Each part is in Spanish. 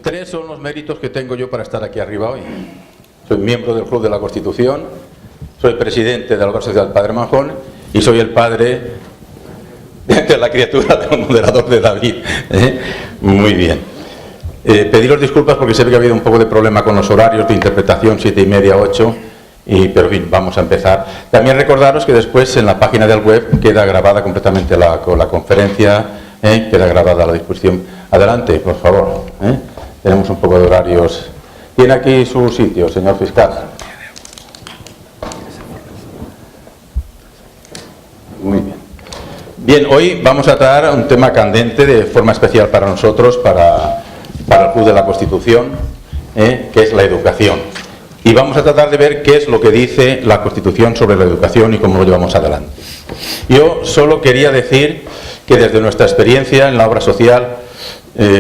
Tres son los méritos que tengo yo para estar aquí arriba hoy. Soy miembro del Club de la Constitución, soy presidente de la Obra Social Padre Manjón y soy el padre de la criatura del moderador de David. Muy bien. Pediros disculpas porque sé que ha habido un poco de problema con los horarios de interpretación, 7:30, 8, pero en fin, vamos a empezar. También recordaros que después en la página del web queda grabada completamente la conferencia, queda grabada la discusión. Adelante, por favor. Tenemos un poco de horarios. ¿Tiene aquí su sitio, señor fiscal? Muy bien. Bien, hoy vamos a tratar un tema candente de forma especial para nosotros, para el Club de la Constitución, que es la educación. Y vamos a tratar de ver qué es lo que dice la Constitución sobre la educación y cómo lo llevamos adelante. Yo solo quería decir que desde nuestra experiencia en la obra social,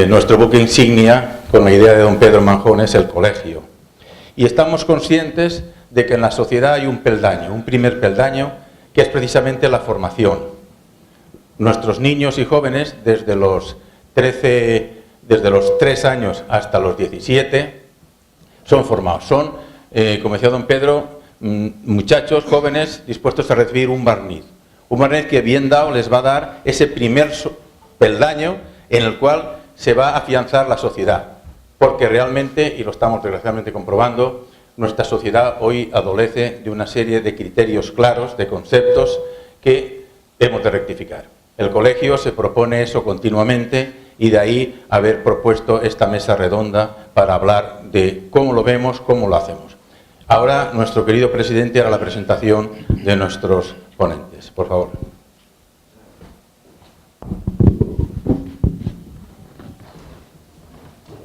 nuestro buque insignia, con la idea de don Pedro Manjón, es el colegio. Y estamos conscientes de que en la sociedad hay un peldaño, un primer peldaño, que es precisamente la formación. Nuestros niños y jóvenes, desde los 3 años hasta los 17, son formados. Son, como decía don Pedro, muchachos jóvenes dispuestos a recibir un barniz. Un barniz que bien dado les va a dar ese primer peldaño en el cual se va a afianzar la sociedad. Porque realmente, y lo estamos desgraciadamente comprobando, nuestra sociedad hoy adolece de una serie de criterios claros, de conceptos que hemos de rectificar. El colegio se propone eso continuamente y de ahí haber propuesto esta mesa redonda para hablar de cómo lo vemos, cómo lo hacemos. Ahora nuestro querido presidente hará la presentación de nuestros ponentes. Por favor.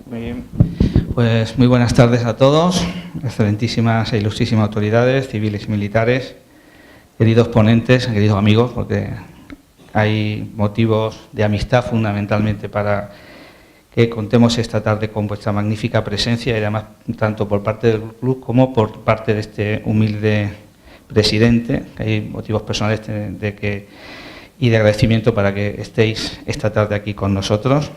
Muy bien. Pues muy buenas tardes a todos, excelentísimas e ilustrísimas autoridades civiles y militares, queridos ponentes, queridos amigos, porque hay motivos de amistad fundamentalmente para que contemos esta tarde con vuestra magnífica presencia y además tanto por parte del club como por parte de este humilde presidente. Hay motivos personales y de agradecimiento para que estéis esta tarde aquí con nosotros.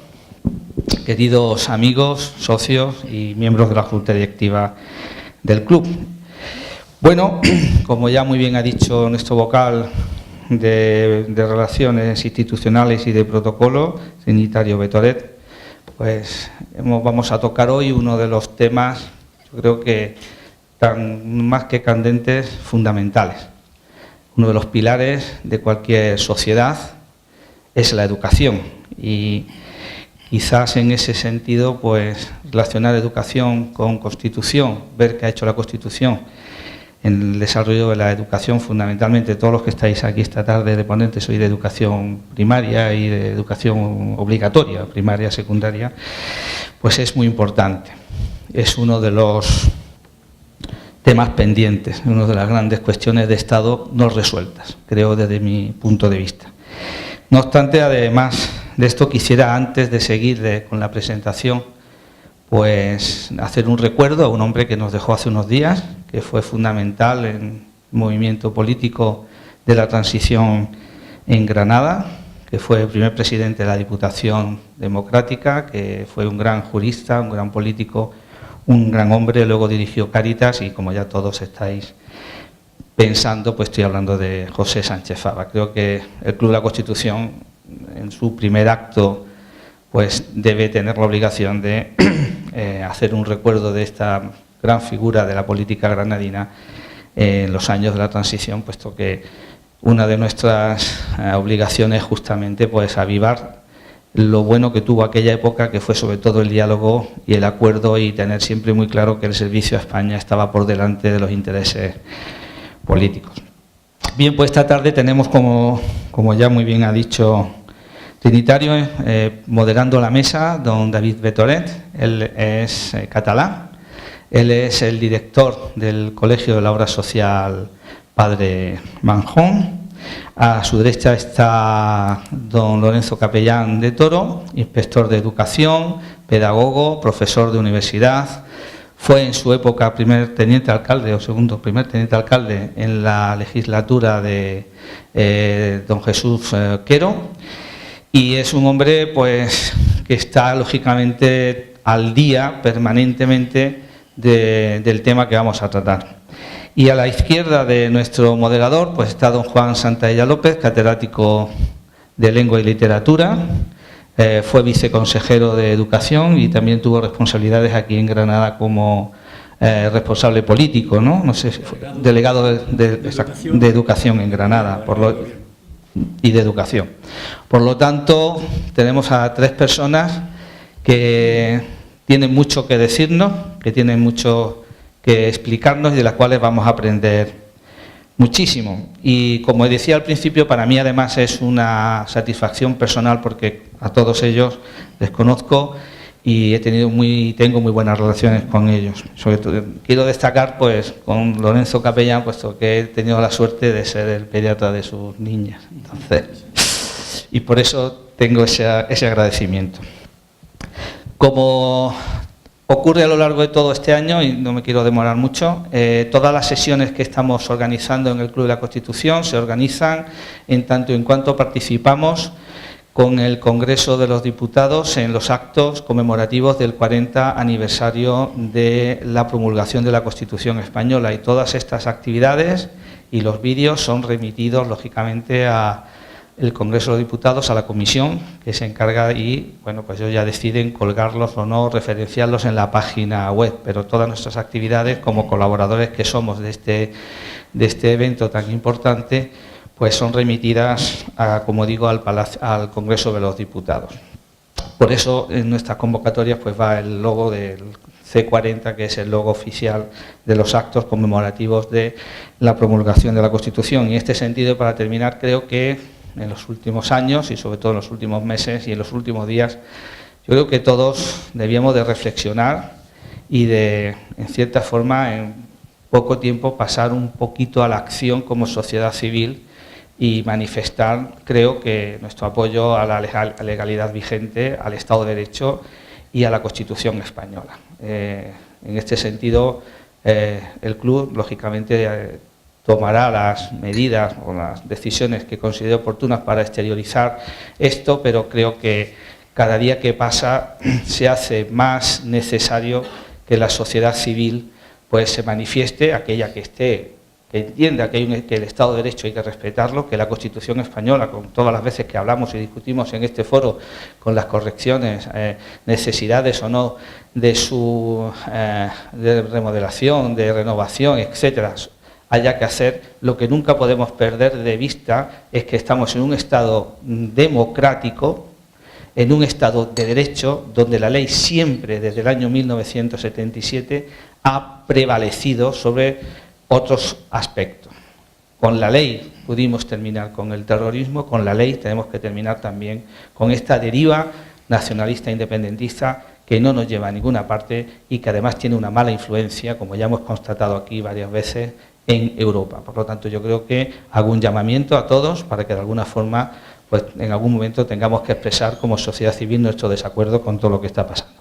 Queridos amigos, socios y miembros de la Junta Directiva del club. Bueno, como ya muy bien ha dicho nuestro vocal de Relaciones Institucionales y de Protocolo, Trinitario Betoret, pues vamos a tocar hoy uno de los temas, yo creo que tan más que candentes, fundamentales. Uno de los pilares de cualquier sociedad es la educación y quizás en ese sentido, pues relacionar educación con Constitución, ver qué ha hecho la Constitución en el desarrollo de la educación, fundamentalmente todos los que estáis aquí esta tarde de ponentes sois de educación primaria y de educación obligatoria, primaria, secundaria, pues es muy importante. Es uno de los temas pendientes, una de las grandes cuestiones de Estado no resueltas, creo desde mi punto de vista. No obstante, además de esto, quisiera, antes de seguir con la presentación, pues hacer un recuerdo a un hombre que nos dejó hace unos días, que fue fundamental en el movimiento político de la transición en Granada, que fue el primer presidente de la Diputación Democrática, que fue un gran jurista, un gran político, un gran hombre, luego dirigió Cáritas y, como ya todos estáis pensando, pues estoy hablando de José Sánchez Fava. Creo que el Club de la Constitución, en su primer acto, pues debe tener la obligación de hacer un recuerdo de esta gran figura de la política granadina en los años de la transición, puesto que una de nuestras obligaciones es justamente pues avivar lo bueno que tuvo aquella época, que fue sobre todo el diálogo y el acuerdo, y tener siempre muy claro que el servicio a España estaba por delante de los intereses políticos. Bien, pues esta tarde tenemos, como ya muy bien ha dicho Trinitario, moderando la mesa, don David Betoret. Él es catalán, él es el director del Colegio de la Obra Social Padre Manjón. A su derecha está don Lorenzo Capellán de Toro, inspector de educación, pedagogo, profesor de universidad. Fue en su época primer teniente alcalde en la legislatura de don Jesús Quero, y es un hombre pues que está lógicamente al día permanentemente del tema que vamos a tratar. Y a la izquierda de nuestro moderador pues está don Juan Santaella López, catedrático de Lengua y Literatura, fue viceconsejero de Educación y también tuvo responsabilidades aquí en Granada como responsable político, ¿no? Sé, delegado de Educación en Granada y de Educación. Por lo tanto, tenemos a tres personas que tienen mucho que decirnos, que tienen mucho que explicarnos y de las cuales vamos a aprender muchísimo. Y como decía al principio, para mí además es una satisfacción personal porque a todos ellos les conozco y tengo muy buenas relaciones con ellos. Sobre todo quiero destacar pues con Lorenzo Capellán, puesto que he tenido la suerte de ser el pediatra de sus niñas. Entonces, y por eso tengo ese agradecimiento. Como ocurre a lo largo de todo este año, y no me quiero demorar mucho, todas las sesiones que estamos organizando en el Club de la Constitución se organizan en tanto en cuanto participamos con el Congreso de los Diputados en los actos conmemorativos del 40 aniversario de la promulgación de la Constitución española, y todas estas actividades y los vídeos son remitidos lógicamente a el Congreso de los Diputados, a la comisión que se encarga, y bueno, pues ellos ya deciden colgarlos o no, referenciarlos en la página web, pero todas nuestras actividades como colaboradores que somos de este evento tan importante, pues son remitidas, como digo, al Congreso de los Diputados. Por eso en nuestras convocatorias pues va el logo del C40, que es el logo oficial de los actos conmemorativos de la promulgación de la Constitución. Y en este sentido, para terminar, creo que en los últimos años y sobre todo en los últimos meses y en los últimos días, yo creo que todos debíamos de reflexionar y de, en cierta forma, en poco tiempo pasar un poquito a la acción como sociedad civil y manifestar, creo que, nuestro apoyo a la legalidad vigente, al Estado de Derecho y a la Constitución española. En este sentido, el club, lógicamente, tomará las medidas o las decisiones que considere oportunas para exteriorizar esto, pero creo que cada día que pasa se hace más necesario que la sociedad civil pues se manifieste, aquella que entienda que el Estado de Derecho hay que respetarlo, que la Constitución española, con todas las veces que hablamos y discutimos en este foro, con las correcciones, necesidades o no de su de remodelación, de renovación, etcétera, haya que hacer, lo que nunca podemos perder de vista es que estamos en un Estado democrático, en un Estado de Derecho, donde la ley siempre, desde el año 1977, ha prevalecido sobre otros aspectos. Con la ley pudimos terminar con el terrorismo, con la ley tenemos que terminar también con esta deriva nacionalista independentista que no nos lleva a ninguna parte y que además tiene una mala influencia, como ya hemos constatado aquí varias veces, en Europa. Por lo tanto, yo creo que hago un llamamiento a todos para que de alguna forma, pues en algún momento tengamos que expresar como sociedad civil nuestro desacuerdo con todo lo que está pasando.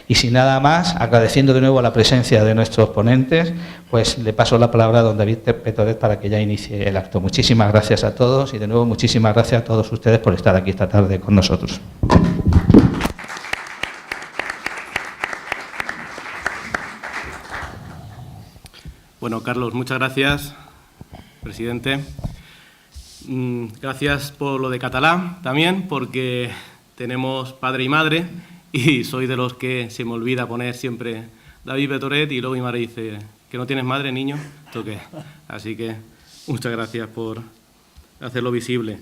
Y sin nada más, agradeciendo de nuevo la presencia de nuestros ponentes, pues le paso la palabra a don David Petoret para que ya inicie el acto. Muchísimas gracias a todos y de nuevo muchísimas gracias a todos ustedes por estar aquí esta tarde con nosotros. Bueno, Carlos, muchas gracias, presidente. Gracias por lo de catalán también, porque tenemos padre y madre y soy de los que se me olvida poner siempre David Petoret y luego mi madre dice que no tienes madre, niño, ¿esto qué? Así que muchas gracias por hacerlo visible.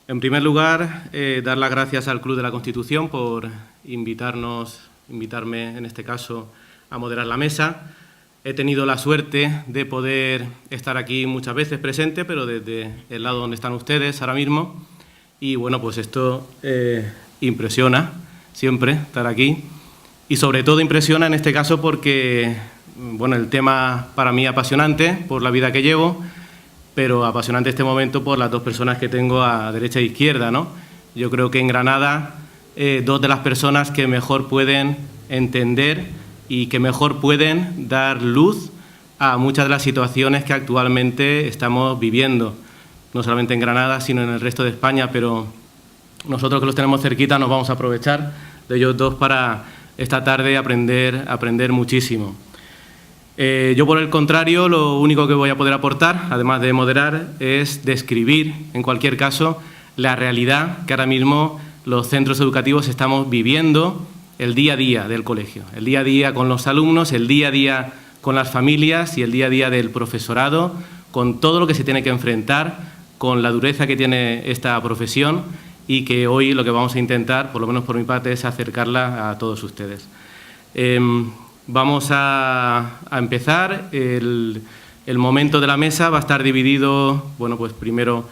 En primer lugar, dar las gracias al Club de la Constitución por invitarme en este caso a moderar la mesa. He tenido la suerte de poder estar aquí muchas veces presente, pero desde el lado donde están ustedes ahora mismo. Y bueno, pues esto impresiona siempre estar aquí. Y sobre todo impresiona en este caso porque, bueno, el tema para mí apasionante por la vida que llevo, pero apasionante este momento por las dos personas que tengo a derecha e izquierda, ¿no? Yo creo que en Granada, dos de las personas que mejor pueden entender y que mejor pueden dar luz a muchas de las situaciones que actualmente estamos viviendo, no solamente en Granada, sino en el resto de España, pero nosotros que los tenemos cerquita nos vamos a aprovechar ellos dos para esta tarde aprender muchísimo. Yo, por el contrario, lo único que voy a poder aportar, además de moderar, es describir, en cualquier caso, la realidad que ahora mismo los centros educativos estamos viviendo, el día a día del colegio, el día a día con los alumnos, el día a día con las familias y el día a día del profesorado, con todo lo que se tiene que enfrentar, con la dureza que tiene esta profesión y que hoy lo que vamos a intentar, por lo menos por mi parte, es acercarla a todos ustedes. Vamos a empezar. El momento de la mesa va a estar dividido, bueno, pues primero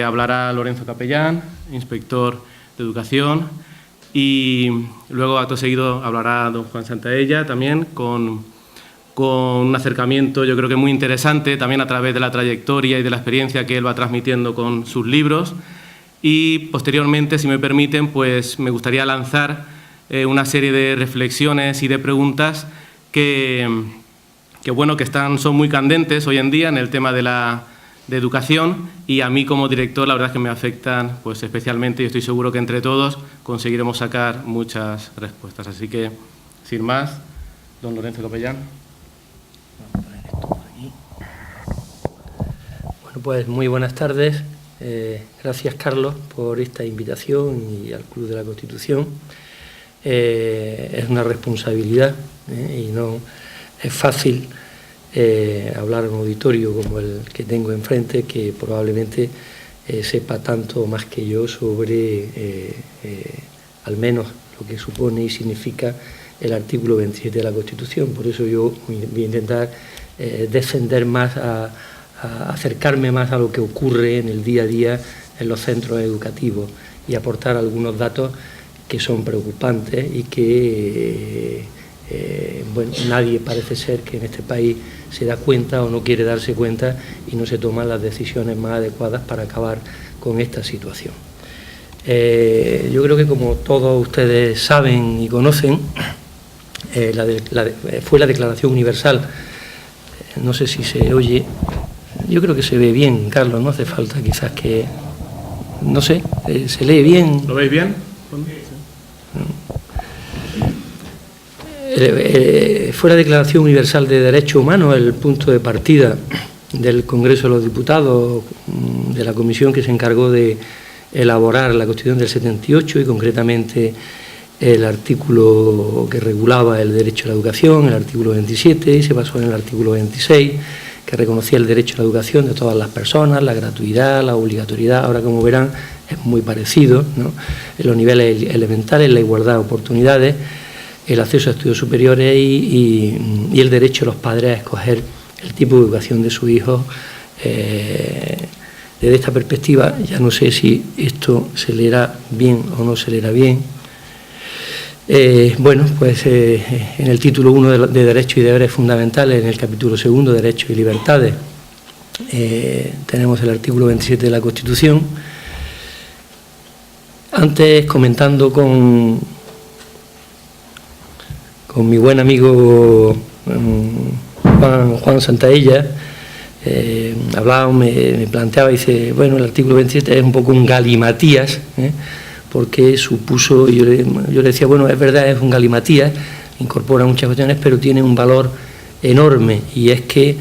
hablará Lorenzo Capellán, inspector de Educación, y luego, acto seguido, hablará don Juan Santaella, también con un acercamiento, yo creo que muy interesante, también a través de la trayectoria y de la experiencia que él va transmitiendo con sus libros. Y posteriormente, si me permiten, pues me gustaría lanzar una serie de reflexiones y de preguntas que son muy candentes hoy en día en el tema de educación, y a mí como director la verdad es que me afectan pues especialmente, y estoy seguro que entre todos conseguiremos sacar muchas respuestas. Así que, sin más, don Lorenzo Capellán. Bueno, pues muy buenas tardes. Gracias, Carlos, por esta invitación y al Club de la Constitución. Es una responsabilidad y no es fácil hablar a un auditorio como el que tengo enfrente, que probablemente sepa tanto más que yo sobre al menos lo que supone y significa el artículo 27 de la Constitución. Por eso yo voy a intentar defender más, acercarme más a lo que ocurre en el día a día en los centros educativos y aportar algunos datos que son preocupantes y que bueno, nadie parece ser que en este país se da cuenta o no quiere darse cuenta y no se toman las decisiones más adecuadas para acabar con esta situación. Yo creo que, como todos ustedes saben y conocen, fue la Declaración Universal. No sé si se oye, yo creo que se ve bien, Carlos, no hace falta quizás que, no sé, se lee bien. ¿Lo veis bien? Fue la Declaración Universal de Derechos Humanos el punto de partida del Congreso de los Diputados, de la comisión que se encargó de elaborar la Constitución del 78 y concretamente el artículo que regulaba el derecho a la educación, el artículo 27, y se basó en el artículo 26, que reconocía el derecho a la educación de todas las personas, la gratuidad, la obligatoriedad. Ahora, como verán, es muy parecido, ¿no? En los niveles elementales, la igualdad de oportunidades, el acceso a estudios superiores y el derecho de los padres a escoger el tipo de educación de sus hijos. Desde esta perspectiva, ya no sé si esto se leerá bien o no se leerá bien. Bueno, pues en el título 1 de Derechos y Deberes Fundamentales, en el capítulo 2, Derechos y Libertades, tenemos el artículo 27 de la Constitución. Antes, comentando con mi buen amigo Juan Santaella, me planteaba, dice, bueno, el artículo 27 es un poco un galimatías, porque supuso, yo le decía, bueno, es verdad, es un galimatías, incorpora muchas cuestiones, pero tiene un valor enorme, y es que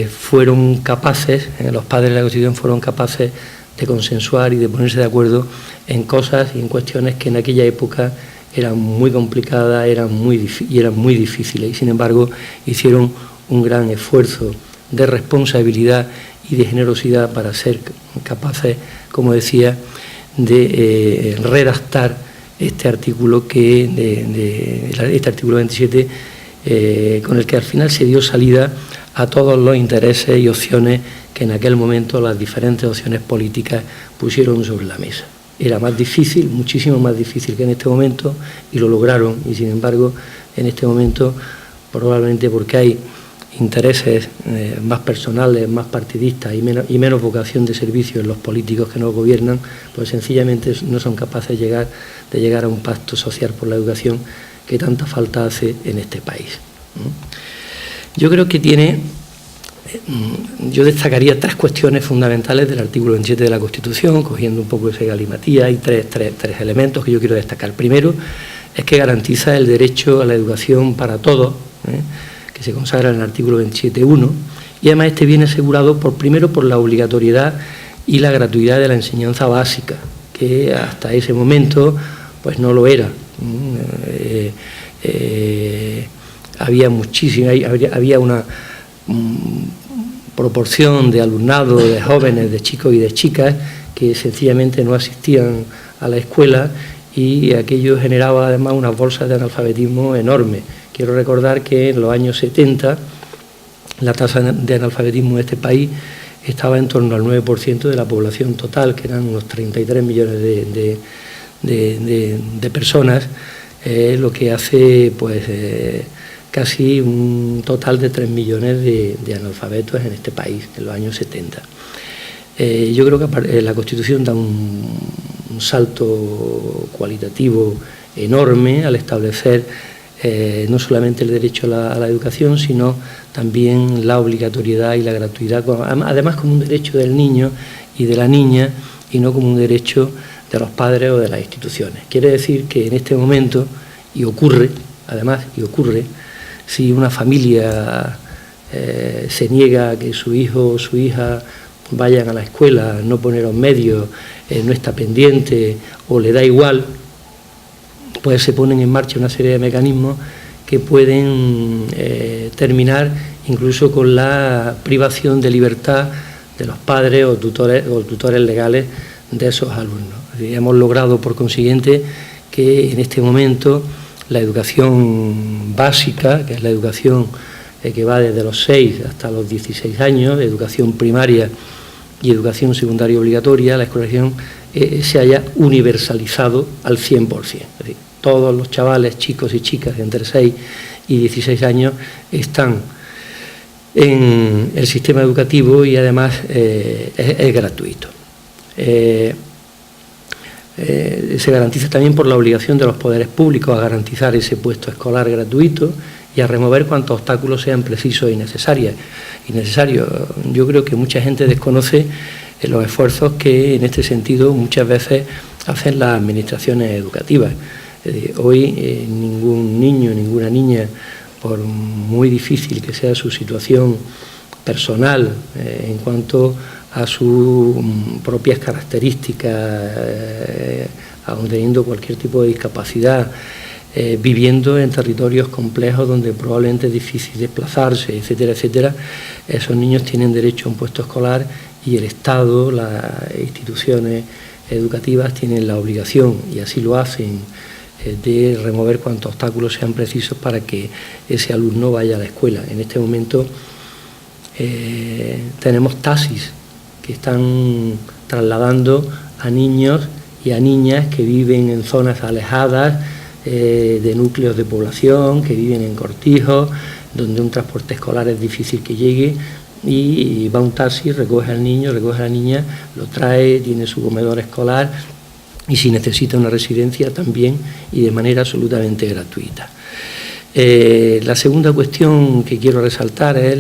fueron capaces, los padres de la Constitución fueron capaces de consensuar y de ponerse de acuerdo en cosas y en cuestiones que en aquella época eran muy complicadas, eran muy difíciles, y sin embargo hicieron un gran esfuerzo de responsabilidad y de generosidad para ser capaces, como decía, de redactar este artículo este artículo 27, con el que al final se dio salida a todos los intereses y opciones que en aquel momento las diferentes opciones políticas pusieron sobre la mesa. Era más difícil, muchísimo más difícil que en este momento, y lo lograron, y sin embargo en este momento, probablemente porque hay intereses más personales, más partidistas y menos vocación de servicio en los políticos que nos gobiernan, pues sencillamente no son capaces de llegar a un pacto social por la educación que tanta falta hace en este país. Yo creo que tiene yo destacaría 3 cuestiones fundamentales del artículo 27 de la Constitución, cogiendo un poco ese galimatía, y tres elementos que yo quiero destacar. Primero, es que garantiza el derecho a la educación para todos, que se consagra en el artículo 27.1, y además este viene asegurado primero por la obligatoriedad y la gratuidad de la enseñanza básica, que hasta ese momento pues no lo era. Había una proporción de alumnado, de jóvenes, de chicos y de chicas que sencillamente no asistían a la escuela, y aquello generaba además unas bolsas de analfabetismo enormes. Quiero recordar que en los años 70 la tasa de analfabetismo en este país estaba en torno al 9% de la población total, que eran unos 33 millones de personas, lo que hace pues casi un total de 3 millones de analfabetos en este país en los años 70. Yo creo que la Constitución da un salto cualitativo enorme al establecer no solamente el derecho a la educación, sino también la obligatoriedad y la gratuidad, además como un derecho del niño y de la niña, y no como un derecho de los padres o de las instituciones. Quiere decir que en este momento, y ocurre, si una familia se niega a que su hijo o su hija vayan a la escuela, no pone los medios, no está pendiente o le da igual, pues se ponen en marcha una serie de mecanismos que pueden terminar incluso con la privación de libertad de los padres o tutores legales de esos alumnos. Hemos logrado, por consiguiente, que en este momento la educación básica, que es la educación que va desde los 6 hasta los 16 años, educación primaria y educación secundaria obligatoria, la escolarización se haya universalizado al 100%. Es decir, todos los chavales, chicos y chicas de entre 6 y 16 años están en el sistema educativo, y además es gratuito. Se garantiza también por la obligación de los poderes públicos a garantizar ese puesto escolar gratuito y a remover cuantos obstáculos sean precisos y necesarios. Yo creo que mucha gente desconoce los esfuerzos que en este sentido muchas veces hacen las administraciones educativas. Hoy ningún niño, ninguna niña, por muy difícil que sea su situación personal en cuanto a sus propias características, aun teniendo cualquier tipo de discapacidad, viviendo en territorios complejos donde probablemente es difícil desplazarse, etcétera, etcétera, esos niños tienen derecho a un puesto escolar, y el Estado, las instituciones educativas tienen la obligación, y así lo hacen, de remover cuantos obstáculos sean precisos para que ese alumno vaya a la escuela. En este momento tenemos taxis que están trasladando a niños y a niñas que viven en zonas alejadas de núcleos de población, que viven en cortijos, donde un transporte escolar es difícil que llegue, y va un taxi, recoge al niño, recoge a la niña, lo trae, tiene su comedor escolar, y si necesita una residencia también, y de manera absolutamente gratuita. La segunda cuestión que quiero resaltar es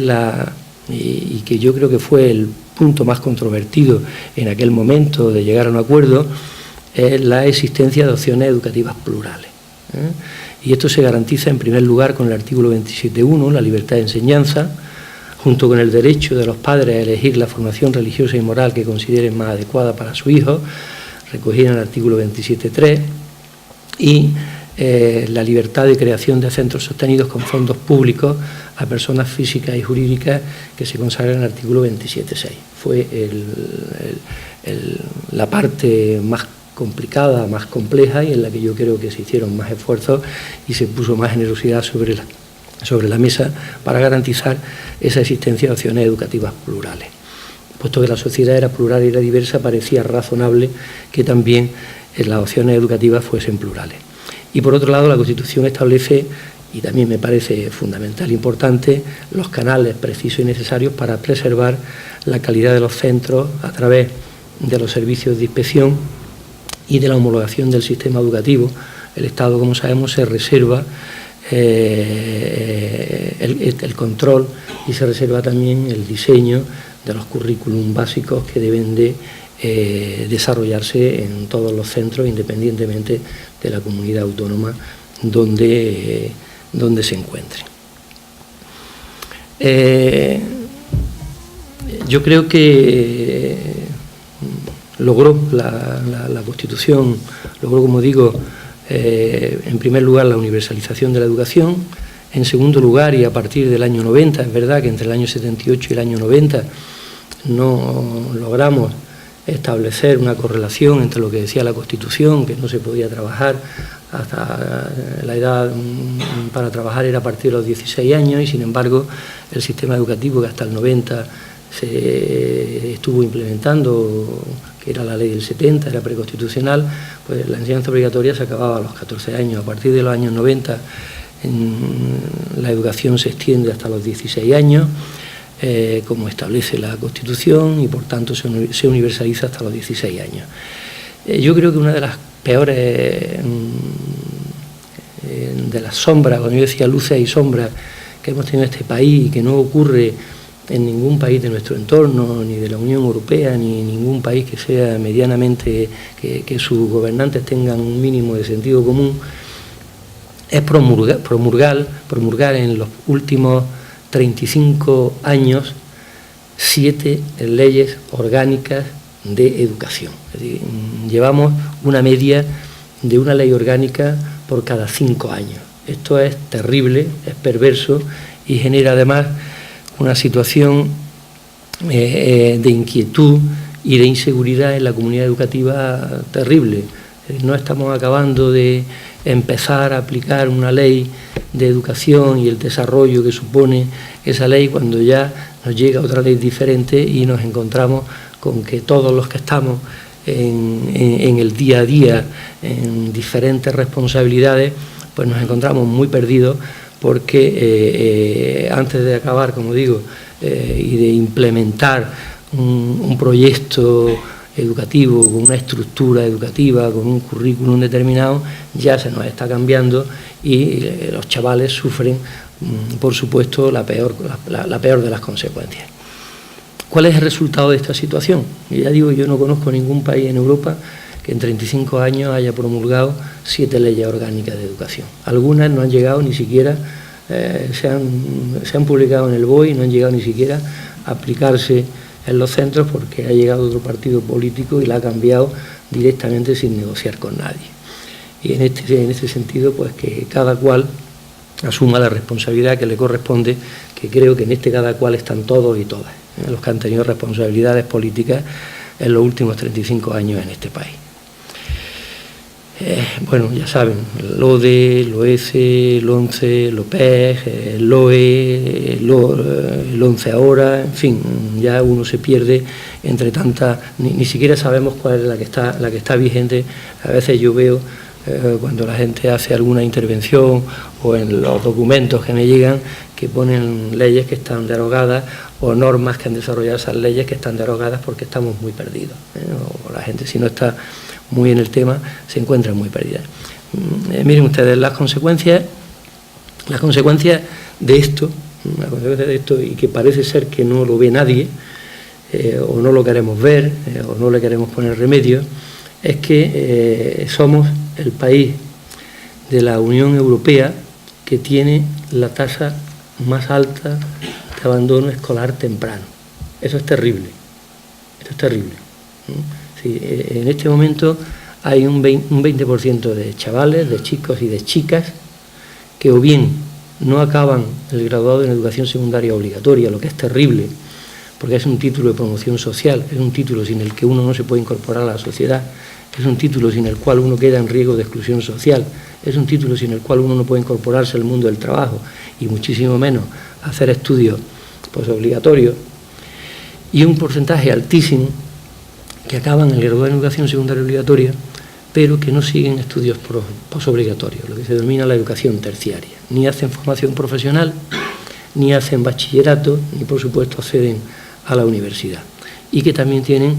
y que yo creo que fue el punto más controvertido en aquel momento de llegar a un acuerdo, es la existencia de opciones educativas plurales. Y esto se garantiza en primer lugar con el artículo 27.1, la libertad de enseñanza, junto con el derecho de los padres a elegir la formación religiosa y moral que consideren más adecuada para su hijo, recogida en el artículo 27.3, y la libertad de creación de centros sostenidos con fondos públicos a personas físicas y jurídicas, que se consagra en el artículo 27.6. Fue la parte más complicada, más compleja, y en la que yo creo que se hicieron más esfuerzos y se puso más generosidad sobre la mesa para garantizar esa existencia de opciones educativas plurales. Puesto que la sociedad era plural y era diversa, parecía razonable que también las opciones educativas fuesen plurales. Y por otro lado, la Constitución establece, y también me parece fundamental e importante, los canales precisos y necesarios para preservar la calidad de los centros a través de los servicios de inspección y de la homologación del sistema educativo. El Estado, como sabemos, se reserva el control y se reserva también el diseño de los currículum básicos que deben de desarrollarse en todos los centros, independientemente de la comunidad autónoma donde se encuentren. Yo creo que logró la Constitución, logró, como digo, en primer lugar la universalización de la educación, en segundo lugar, y a partir del año 90, es verdad que entre el año 78 y el año 90 no logramos establecer una correlación entre lo que decía la Constitución, que no se podía trabajar hasta la edad para trabajar era a partir de los 16 años, y sin embargo el sistema educativo que hasta el 90 se estuvo implementando, que era la ley del 70, era preconstitucional, pues la enseñanza obligatoria se acababa a los 14 años. A partir de los años 90 la educación se extiende hasta los 16 años, como establece la Constitución, y por tanto se universaliza hasta los 16 años. Yo creo que una de las peores de las sombras, cuando yo decía luces y sombras que hemos tenido en este país y que no ocurre en ningún país de nuestro entorno, ni de la Unión Europea, ni en ningún país que sea medianamente, que sus gobernantes tengan un mínimo de sentido común, es promulgar en los últimos 35 años 7 leyes orgánicas de educación. Es decir, llevamos una media de una ley orgánica por cada 5 años. Esto es terrible, es perverso y genera además una situación de inquietud y de inseguridad en la comunidad educativa terrible. No estamos acabando de empezar a aplicar una ley de educación y el desarrollo que supone esa ley cuando ya nos llega otra ley diferente y nos encontramos con que todos los que estamos en el día a día, en diferentes responsabilidades, pues nos encontramos muy perdidos porque antes de acabar, como digo, y de implementar un proyecto educativo, con una estructura educativa, con un currículum determinado, ya se nos está cambiando y los chavales sufren, por supuesto, la peor de las consecuencias. ¿Cuál es el resultado de esta situación? Y ya digo, yo no conozco ningún país en Europa que en 35 años haya promulgado 7 leyes orgánicas de educación. Algunas no han llegado ni siquiera, se han publicado en el BOE y no han llegado ni siquiera a aplicarse en los centros porque ha llegado otro partido político y la ha cambiado directamente sin negociar con nadie. Y en este sentido, pues que cada cual asuma la responsabilidad que le corresponde, que creo que en este cada cual están todos y todas, los que han tenido responsabilidades políticas en los últimos 35 años en este país. Bueno, ya saben, el LODE, el OECE, el ONCE, el OPEG, el LOE, el ONCE ahora, en fin, ya uno se pierde entre tantas, ni siquiera sabemos cuál es la que está vigente. A veces yo veo cuando la gente hace alguna intervención o en los documentos que me llegan que ponen leyes que están derogadas o normas que han desarrollado esas leyes que están derogadas porque estamos muy perdidos, o la gente, si no está muy en el tema, se encuentra muy perdida. Miren ustedes las consecuencias de esto, y que parece ser que no lo ve nadie, o no lo queremos ver, o no le queremos poner remedio, es que somos el país de la Unión Europea que tiene la tasa más alta de abandono escolar temprano. Eso es terrible, Sí, en este momento hay un 20% de chavales, de chicos y de chicas que o bien no acaban el graduado en educación secundaria obligatoria, lo que es terrible, porque es un título de promoción social, es un título sin el que uno no se puede incorporar a la sociedad, es un título sin el cual uno queda en riesgo de exclusión social, es un título sin el cual uno no puede incorporarse al mundo del trabajo y muchísimo menos hacer estudios posobligatorios, y un porcentaje altísimo que acaban el graduado en educación secundaria obligatoria, pero que no siguen estudios posobligatorios, lo que se denomina la educación terciaria. Ni hacen formación profesional, ni hacen bachillerato, ni por supuesto acceden a la universidad. Y que también tienen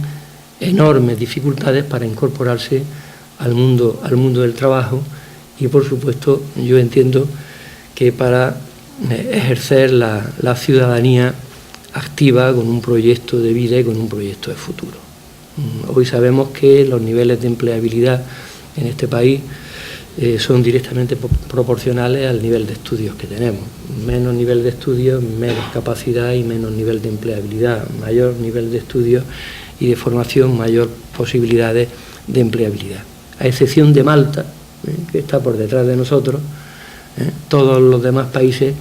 enormes dificultades para incorporarse al mundo del trabajo, y por supuesto yo entiendo que para ejercer la ciudadanía activa con un proyecto de vida y con un proyecto de futuro. Hoy sabemos que los niveles de empleabilidad en este país son directamente proporcionales al nivel de estudios que tenemos. Menos nivel de estudios, menos capacidad y menos nivel de empleabilidad. Mayor nivel de estudios y de formación, mayor posibilidades de empleabilidad. A excepción de Malta, que está por detrás de nosotros, todos los demás países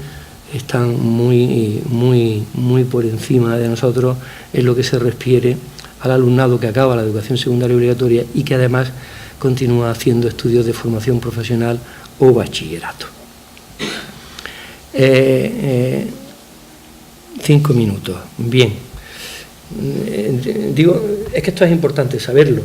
están muy por encima de nosotros en lo que se refiere al alumnado que acaba la educación secundaria obligatoria y que además continúa haciendo estudios de formación profesional o bachillerato. 5 minutos. Bien. Es que esto es importante saberlo,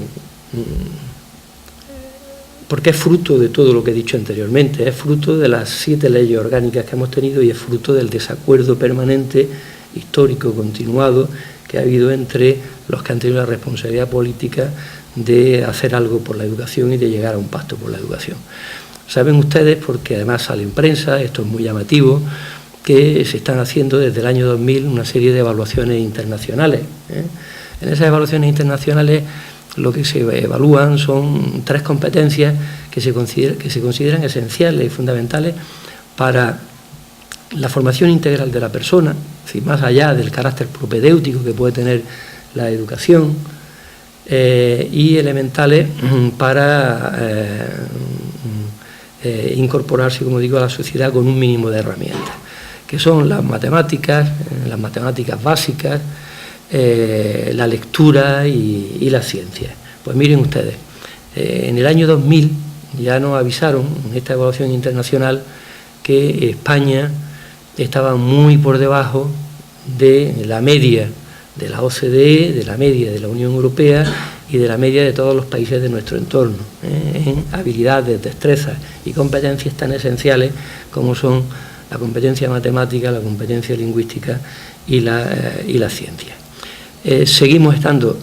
porque es fruto de todo lo que he dicho anteriormente, es fruto de las 7 leyes orgánicas que hemos tenido y es fruto del desacuerdo permanente, histórico, continuado, que ha habido entre los que han tenido la responsabilidad política de hacer algo por la educación y de llegar a un pacto por la educación. Saben ustedes, porque además sale en prensa, esto es muy llamativo, que se están haciendo desde el año 2000 una serie de evaluaciones internacionales. En esas evaluaciones internacionales lo que se evalúan son 3 competencias que se consideran esenciales y fundamentales para la formación integral de la persona, es decir, más allá del carácter propedéutico que puede tener la educación, y elementales para incorporarse, como digo, a la sociedad con un mínimo de herramientas, que son las matemáticas básicas, la lectura y la ciencia. Pues miren ustedes, en el año 2000 ya nos avisaron en esta evaluación internacional que España estaba muy por debajo de la media de la OCDE, de la media de la Unión Europea y de la media de todos los países de nuestro entorno, en habilidades, destrezas y competencias tan esenciales como son la competencia matemática, la competencia lingüística y la ciencia. Seguimos estando,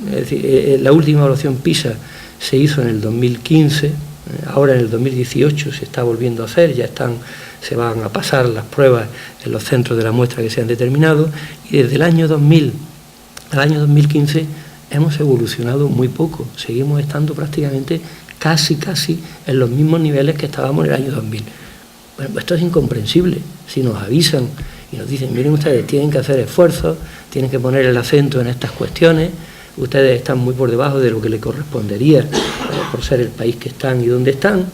es decir, la última evaluación PISA se hizo en el 2015, ahora en el 2018 se está volviendo a hacer, se van a pasar las pruebas en los centros de la muestra que se han determinado, y desde el año 2000 al año 2015 hemos evolucionado muy poco, seguimos estando prácticamente casi en los mismos niveles que estábamos en el año 2000. Bueno, pues esto es incomprensible. Si nos avisan y nos dicen, miren ustedes, tienen que hacer esfuerzos, tienen que poner el acento en estas cuestiones, ustedes están muy por debajo de lo que les correspondería por ser el país que están y donde están,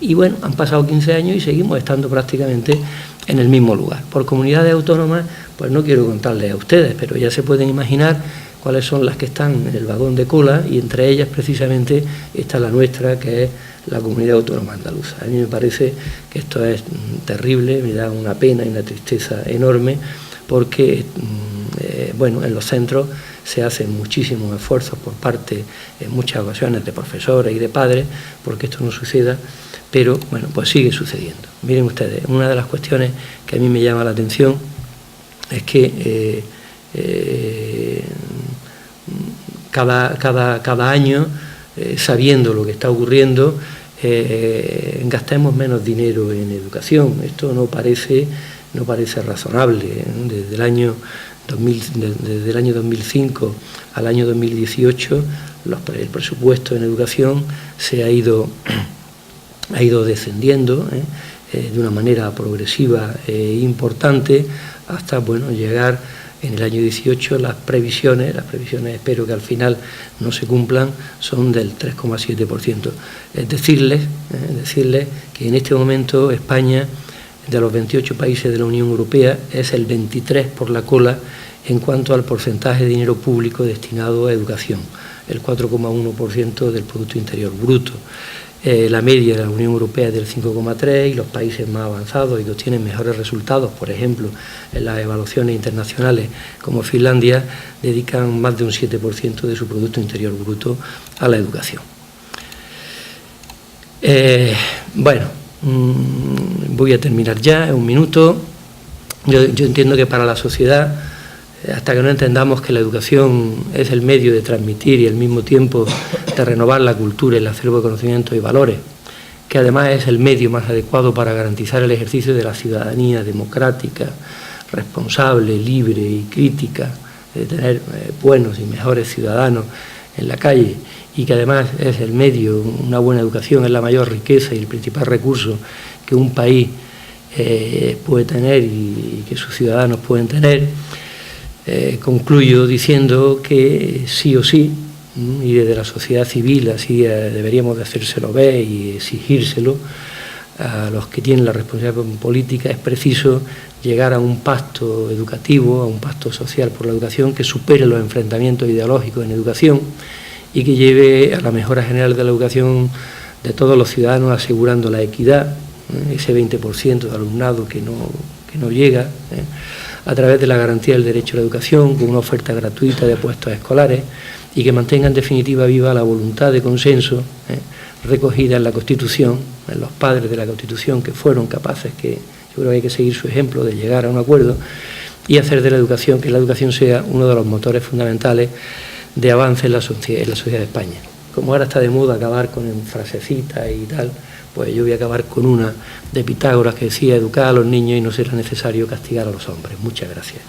y bueno, han pasado 15 años y seguimos estando prácticamente en el mismo lugar. Por comunidades autónomas, pues no quiero contarles a ustedes, pero ya se pueden imaginar cuáles son las que están en el vagón de cola, y entre ellas precisamente está la nuestra, que es la Comunidad Autónoma Andaluza. A mí me parece que esto es terrible, me da una pena y una tristeza enorme, porque bueno, en los centros se hacen muchísimos esfuerzos por parte, en muchas ocasiones, de profesores y de padres, porque esto no suceda, pero bueno, pues sigue sucediendo. Miren ustedes, una de las cuestiones que a mí me llama la atención es que cada año, sabiendo lo que está ocurriendo, gastemos menos dinero en educación. Esto no parece razonable. Desde el año 2005 al año 2018 el presupuesto en educación se ha ido descendiendo de una manera progresiva e importante hasta llegar en el año 18. Las previsiones espero que al final no se cumplan, son del 3,7%. Es decirles que en este momento España, de los 28 países de la Unión Europea, es el 23 por la cola en cuanto al porcentaje de dinero público destinado a educación, el 4,1% del Producto Interior Bruto. La media de la Unión Europea es del 5,3%, y los países más avanzados y que obtienen mejores resultados, por ejemplo, en las evaluaciones internacionales como Finlandia, dedican más de un 7% de su Producto Interior Bruto a la educación. Bueno, voy a terminar ya, en un minuto. Yo entiendo que para la sociedad, hasta que no entendamos que la educación es el medio de transmitir y al mismo tiempo de renovar la cultura y el acervo de conocimientos y valores que además es el medio más adecuado para garantizar el ejercicio de la ciudadanía democrática, responsable, libre y crítica, de tener buenos y mejores ciudadanos en la calle, y que además es el medio, una buena educación es la mayor riqueza y el principal recurso que un país puede tener y que sus ciudadanos pueden tener, concluyo diciendo que sí o sí, y desde la sociedad civil así deberíamos de hacérselo ver y exigírselo a los que tienen la responsabilidad política, es preciso llegar a un pacto educativo, a un pacto social por la educación que supere los enfrentamientos ideológicos en educación y que lleve a la mejora general de la educación de todos los ciudadanos, asegurando la equidad, ese 20% de alumnado que no llega, a través de la garantía del derecho a la educación, con una oferta gratuita de puestos escolares, y que mantenga en definitiva viva la voluntad de consenso recogida en la Constitución, en los padres de la Constitución que fueron capaces, que yo creo que hay que seguir su ejemplo, de llegar a un acuerdo y hacer de la educación, que la educación sea uno de los motores fundamentales de avance en la sociedad de España. Como ahora está de moda acabar con frasecitas y tal, pues yo voy a acabar con una de Pitágoras que decía: educar a los niños y no será necesario castigar a los hombres. Muchas gracias.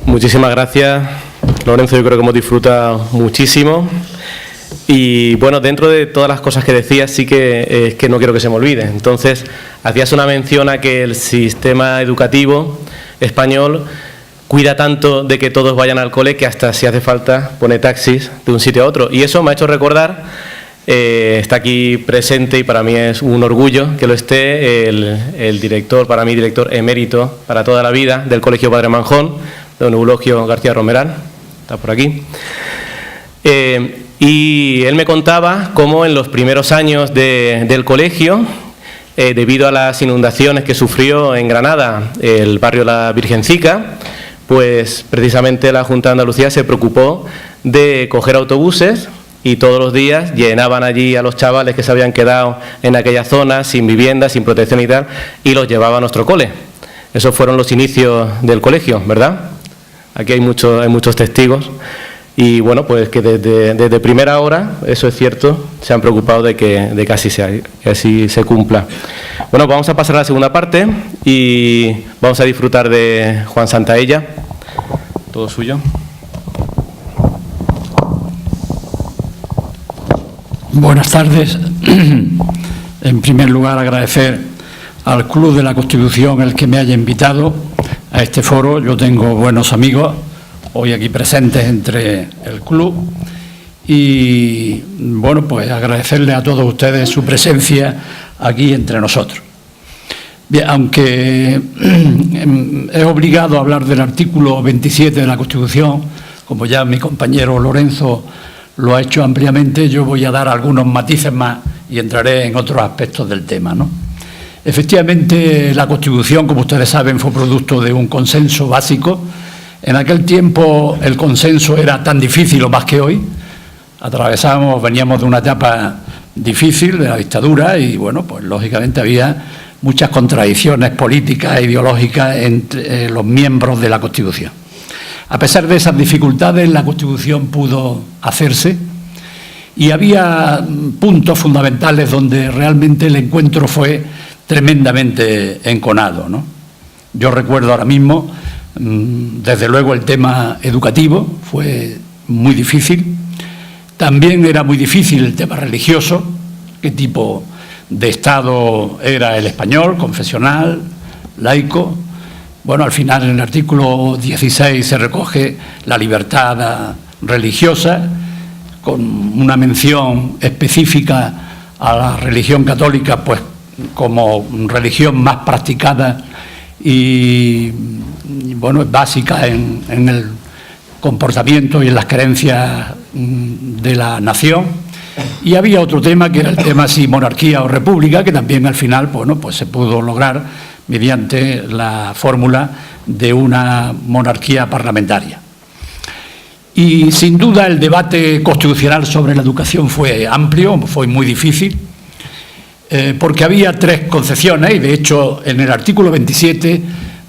Muchísimas gracias, Lorenzo. Yo creo que hemos disfrutado muchísimo. Y bueno, dentro de todas las cosas que decías, sí que es que no quiero que se me olvide. Entonces, hacías una mención a que el sistema educativo español cuida tanto de que todos vayan al cole que hasta si hace falta pone taxis de un sitio a otro. Y eso me ha hecho recordar, está aquí presente y para mí es un orgullo que lo esté, el director, para mí director emérito para toda la vida del Colegio Padre Manjón, don Eulogio García Romerán, está por aquí. Y él me contaba cómo en los primeros años del colegio, debido a las inundaciones que sufrió en Granada el barrio La Virgencica, pues precisamente la Junta de Andalucía se preocupó de coger autobuses y todos los días llenaban allí a los chavales que se habían quedado en aquella zona sin vivienda, sin protección y tal, y los llevaba a nuestro cole. Esos fueron los inicios del colegio, ¿verdad? Aquí hay muchos testigos. Y bueno, pues que desde primera hora, eso es cierto, se han preocupado de que así se cumpla. Bueno, vamos a pasar a la segunda parte y vamos a disfrutar de Juan Santaella. Todo suyo. Buenas tardes. En primer lugar, agradecer al Club de la Constitución el que me haya invitado a este foro. Yo tengo buenos amigos hoy aquí presentes entre el club y, bueno, pues agradecerle a todos ustedes su presencia aquí entre nosotros. Bien, aunque es obligado a hablar del artículo 27 de la Constitución, como ya mi compañero Lorenzo lo ha hecho ampliamente, yo voy a dar algunos matices más y entraré en otros aspectos del tema, ¿no? Efectivamente, la Constitución, como ustedes saben, fue producto de un consenso básico. En aquel tiempo el consenso era tan difícil o más que hoy. Veníamos de una etapa difícil de la dictadura y, bueno, pues lógicamente había muchas contradicciones políticas e ideológicas entre los miembros de la Constitución. A pesar de esas dificultades, la Constitución pudo hacerse y había puntos fundamentales donde realmente el encuentro fue tremendamente enconado, ¿no? Yo recuerdo ahora mismo, desde luego, el tema educativo fue muy difícil. También era muy difícil el tema religioso, qué tipo de Estado era el español, confesional, laico. Bueno, al final en el artículo 16 se recoge la libertad religiosa, con una mención específica a la religión católica, pues como religión más practicada y bueno, básica en el comportamiento y en las creencias de la nación. Y había otro tema que era el tema si monarquía o república, que también al final, bueno, pues se pudo lograr mediante la fórmula de una monarquía parlamentaria. Y sin duda el debate constitucional sobre la educación fue amplio, fue muy difícil, porque había tres concepciones y de hecho en el artículo 27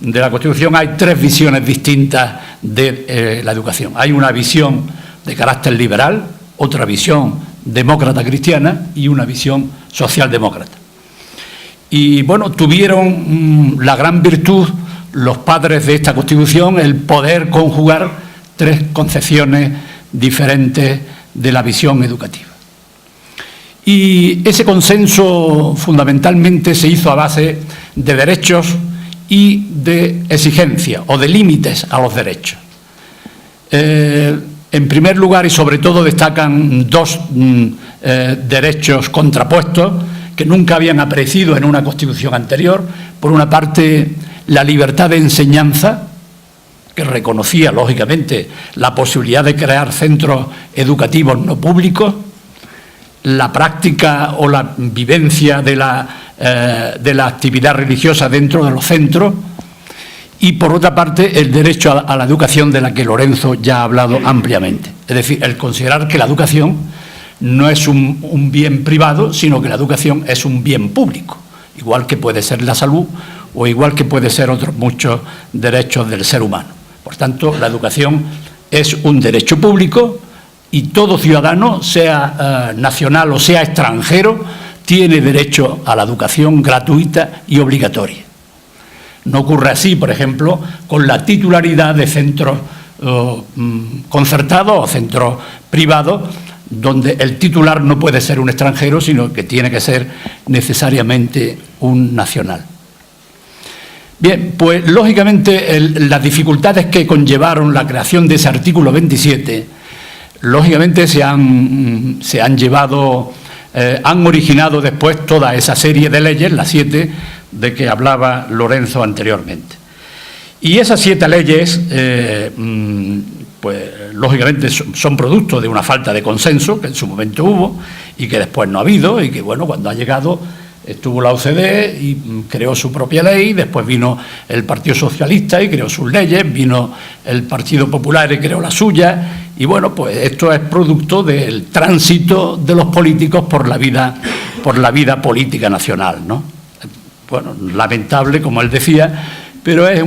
de la Constitución hay tres visiones distintas de la educación. Hay una visión de carácter liberal, otra visión demócrata cristiana y una visión socialdemócrata. Y bueno, tuvieron la gran virtud los padres de esta Constitución el poder conjugar tres concepciones diferentes de la visión educativa. Y ese consenso fundamentalmente se hizo a base de derechos y de exigencias o de límites a los derechos. En primer lugar y sobre todo destacan dos derechos contrapuestos que nunca habían aparecido en una Constitución anterior. Por una parte, la libertad de enseñanza, que reconocía, lógicamente, la posibilidad de crear centros educativos no públicos, la práctica o la vivencia de la actividad religiosa dentro de los centros, y, por otra parte, el derecho a la educación, de la que Lorenzo ya ha hablado ampliamente. Es decir, el considerar que la educación no es un bien privado, sino que la educación es un bien público, igual que puede ser la salud o igual que puede ser otros muchos derechos del ser humano. Por tanto, la educación es un derecho público y todo ciudadano, sea nacional o sea extranjero, tiene derecho a la educación gratuita y obligatoria. No ocurre así, por ejemplo, con la titularidad de centros concertados o centros privados, donde el titular no puede ser un extranjero, sino que tiene que ser necesariamente un nacional. Bien, pues lógicamente las dificultades que conllevaron la creación de ese artículo 27, lógicamente se han llevado, han originado después toda esa serie de leyes, las 7 de que hablaba Lorenzo anteriormente. Y esas 7 leyes, pues lógicamente son producto de una falta de consenso que en su momento hubo y que después no ha habido, y que bueno, cuando ha llegado estuvo la OCDE y creó su propia ley, después vino el Partido Socialista y creó sus leyes, vino el Partido Popular y creó la suya, y bueno, pues esto es producto del tránsito de los políticos por la vida política nacional, ¿no? Bueno, lamentable, como él decía, pero es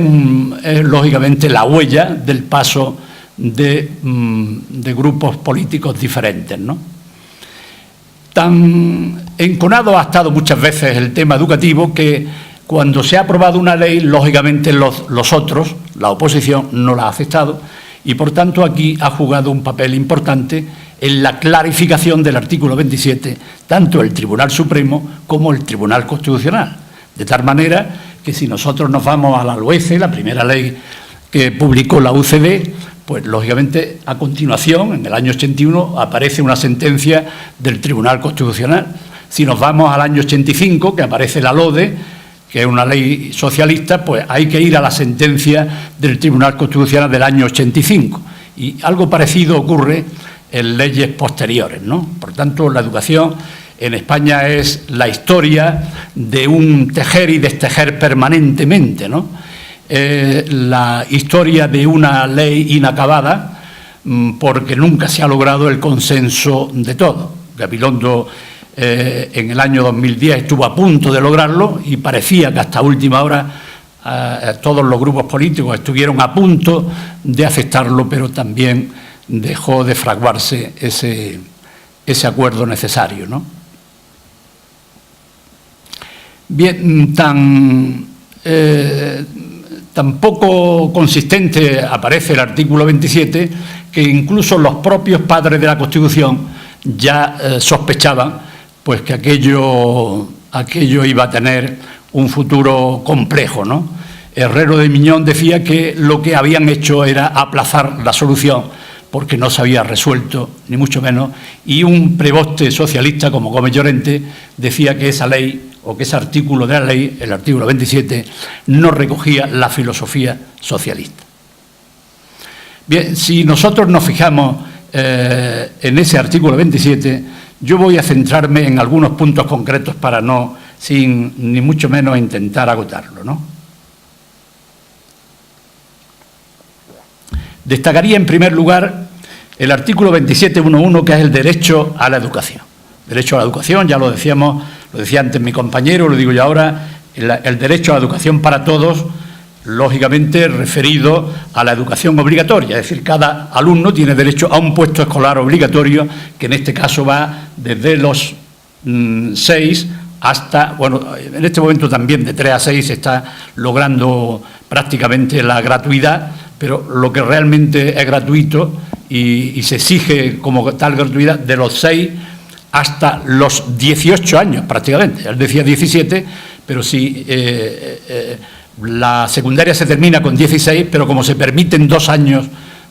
lógicamente la huella del paso de grupos políticos diferentes, ¿no? Tan enconado ha estado muchas veces el tema educativo que cuando se ha aprobado una ley, lógicamente los otros, la oposición, no la ha aceptado y por tanto aquí ha jugado un papel importante en la clarificación del artículo 27, tanto el Tribunal Supremo como el Tribunal Constitucional. De tal manera que si nosotros nos vamos a la LOECE, la primera ley que publicó la UCD, pues lógicamente a continuación, en el año 81, aparece una sentencia del Tribunal Constitucional. Si nos vamos al año 85, que aparece la LODE, que es una ley socialista, pues hay que ir a la sentencia del Tribunal Constitucional del año 85. Y algo parecido ocurre en leyes posteriores, ¿no? Por tanto, la educación en España es la historia de un tejer y destejer permanentemente, ¿no? La historia de una ley inacabada, porque nunca se ha logrado el consenso de todo. Gabilondo en el año 2010 estuvo a punto de lograrlo y parecía que hasta última hora todos los grupos políticos estuvieron a punto de aceptarlo, pero también dejó de fraguarse ese acuerdo necesario, ¿no? Bien, tan poco consistente aparece el artículo 27 que incluso los propios padres de la Constitución ya sospechaban pues que aquello iba a tener un futuro complejo, ¿no? Herrero de Miñón decía que lo que habían hecho era aplazar la solución porque no se había resuelto, ni mucho menos, y un preboste socialista como Gómez Llorente decía que esa ley o que ese artículo de la ley, el artículo 27, no recogía la filosofía socialista. Bien, si nosotros nos fijamos en ese artículo 27, yo voy a centrarme en algunos puntos concretos para no, sin ni mucho menos intentar agotarlo, ¿no? Destacaría en primer lugar el artículo 27.1.1, que es el derecho a la educación. Derecho a la educación, ya lo decíamos, lo decía antes mi compañero, lo digo yo ahora, el derecho a la educación para todos, lógicamente referido a la educación obligatoria, es decir, cada alumno tiene derecho a un puesto escolar obligatorio, que en este caso va desde los 6 hasta, bueno, en este momento también de 3 a 6 se está logrando prácticamente la gratuidad, pero lo que realmente es gratuito y se exige como tal gratuidad de los 6 hasta los 18 años prácticamente. Él decía 17, pero sí, la secundaria se termina con 16, pero como se permiten 2 años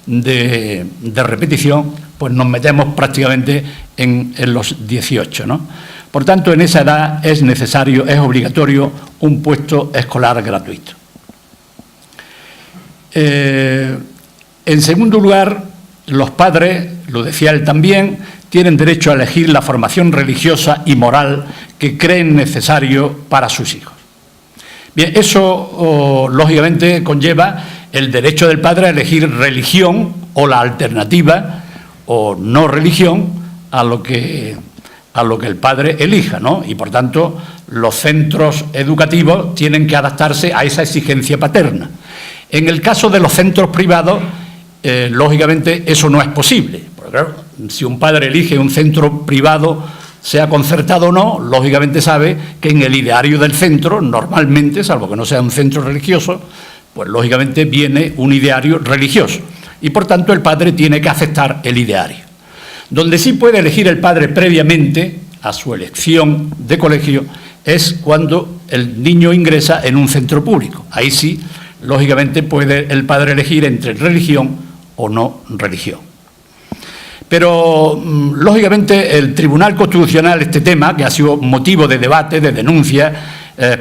de repetición, pues nos metemos prácticamente en los 18, ¿no? Por tanto, en esa edad es necesario, es obligatorio un puesto escolar gratuito. En segundo lugar, los padres, lo decía él también, tienen derecho a elegir la formación religiosa y moral que creen necesario para sus hijos. Bien, eso lógicamente conlleva el derecho del padre a elegir religión o la alternativa o no religión a lo que el padre elija, ¿no? Y por tanto los centros educativos tienen que adaptarse a esa exigencia paterna. En el caso de los centros privados, lógicamente eso no es posible, porque claro, si un padre elige un centro privado, sea concertado o no, lógicamente sabe que en el ideario del centro, normalmente, salvo que no sea un centro religioso, pues lógicamente viene un ideario religioso y por tanto el padre tiene que aceptar el ideario. Donde sí puede elegir el padre previamente a su elección de colegio es cuando el niño ingresa en un centro público. Ahí sí, lógicamente puede el padre elegir entre religión o no religión. Pero, lógicamente, el Tribunal Constitucional, este tema, que ha sido motivo de debate, de denuncia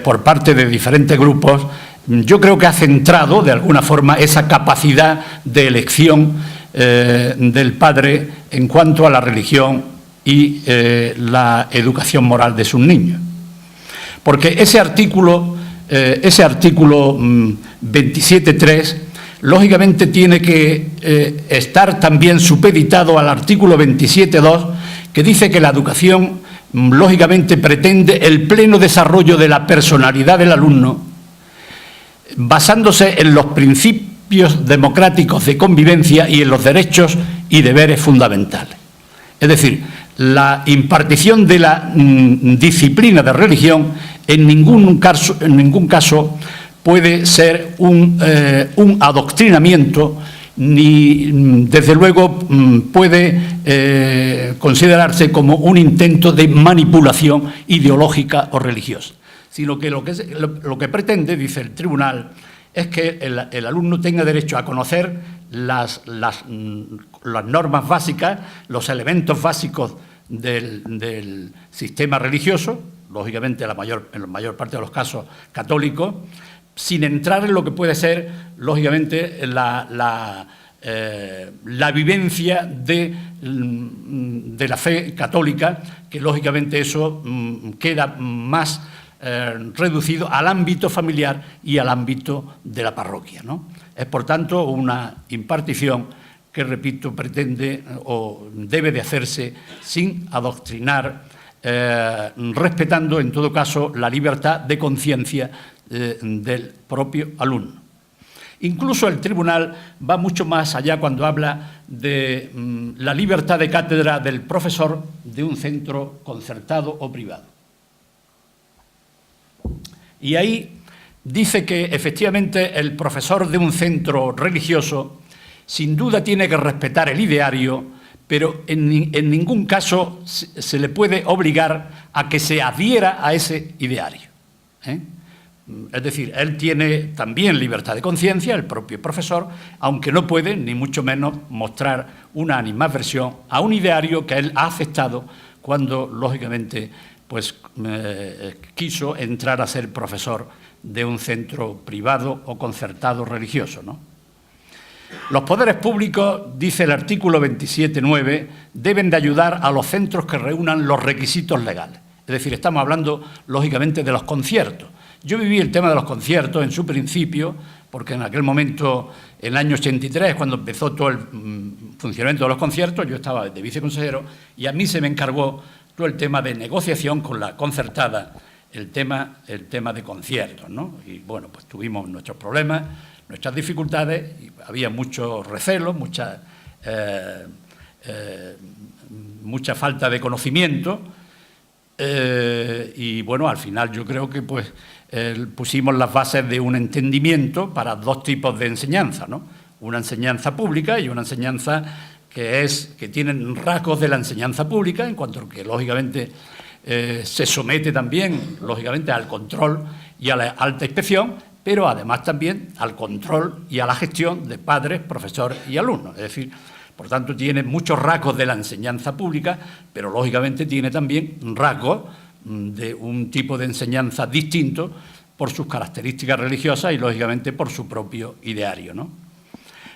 por parte de diferentes grupos, yo creo que ha centrado, de alguna forma, esa capacidad de elección del padre en cuanto a la religión y la educación moral de sus niños. Porque ese artículo 27.3, lógicamente tiene que estar también supeditado al artículo 27.2, que dice que la educación, lógicamente, pretende el pleno desarrollo de la personalidad del alumno, basándose en los principios democráticos de convivencia y en los derechos y deberes fundamentales. Es decir, la impartición de la disciplina de religión en ningún caso puede ser un adoctrinamiento, ni desde luego puede considerarse como un intento de manipulación ideológica o religiosa, sino que lo que pretende, dice el tribunal, es que el alumno tenga derecho a conocer las normas básicas, los elementos básicos del sistema religioso, lógicamente en la mayor parte de los casos católicos, sin entrar en lo que puede ser, lógicamente, la vivencia de la fe católica, que lógicamente eso queda más reducido al ámbito familiar y al ámbito de la parroquia, ¿no? Es, por tanto, una impartición que, repito, pretende o debe de hacerse sin adoctrinar, respetando, en todo caso, la libertad de conciencia del propio alumno. Incluso el tribunal va mucho más allá cuando habla de la libertad de cátedra del profesor de un centro concertado o privado. Y ahí dice que efectivamente el profesor de un centro religioso sin duda tiene que respetar el ideario, pero en ningún caso se le puede obligar a que se adhiera a ese ideario, ¿eh? Es decir, él tiene también libertad de conciencia, el propio profesor, aunque no puede, ni mucho menos, mostrar una animadversión a un ideario que él ha aceptado cuando, lógicamente, pues quiso entrar a ser profesor de un centro privado o concertado religioso, ¿no? Los poderes públicos, dice el artículo 27.9, deben de ayudar a los centros que reúnan los requisitos legales. Es decir, estamos hablando, lógicamente, de los conciertos. Yo viví el tema de los conciertos en su principio, porque en aquel momento, en el año 83, cuando empezó todo el funcionamiento de los conciertos, yo estaba de viceconsejero y a mí se me encargó todo el tema de negociación con la concertada el tema de conciertos, ¿no? Y bueno, pues tuvimos nuestros problemas, nuestras dificultades, y había muchos recelos, mucha falta de conocimiento, y bueno, al final yo creo que pues pusimos las bases de un entendimiento para dos tipos de enseñanza, ¿no? Una enseñanza pública y una enseñanza que tienen rasgos de la enseñanza pública, en cuanto que lógicamente se somete también lógicamente al control y a la alta inspección, pero además también al control y a la gestión de padres, profesores y alumnos. Es decir, por tanto, tiene muchos rasgos de la enseñanza pública, pero lógicamente tiene también rasgos de un tipo de enseñanza distinto por sus características religiosas y lógicamente por su propio ideario, ¿no?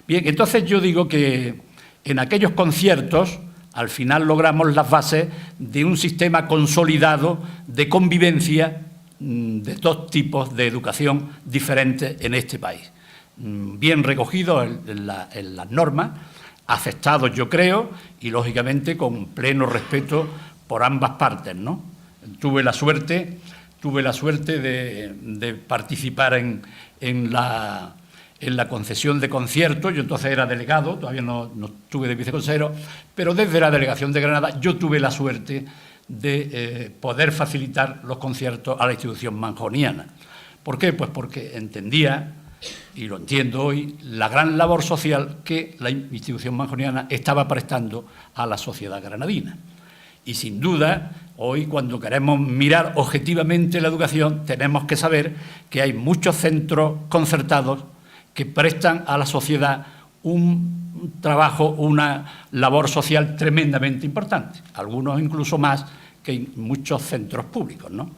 Bien, entonces yo digo que en aquellos conciertos al final logramos las bases de un sistema consolidado de convivencia de dos tipos de educación diferentes en este país. Bien recogidos en las normas, aceptados yo creo, y lógicamente con pleno respeto por ambas partes, ¿no? Tuve la suerte de participar en la concesión de conciertos. Yo entonces era delegado, todavía no estuve de viceconsejero, pero desde la delegación de Granada yo tuve la suerte de poder facilitar los conciertos a la institución manjoniana. ¿Por qué? Pues porque entendía, y lo entiendo hoy, la gran labor social que la institución manjoniana estaba prestando a la sociedad granadina. Y sin duda, hoy cuando queremos mirar objetivamente la educación, tenemos que saber que hay muchos centros concertados que prestan a la sociedad un trabajo, una labor social tremendamente importante, algunos incluso más que muchos centros públicos, ¿no?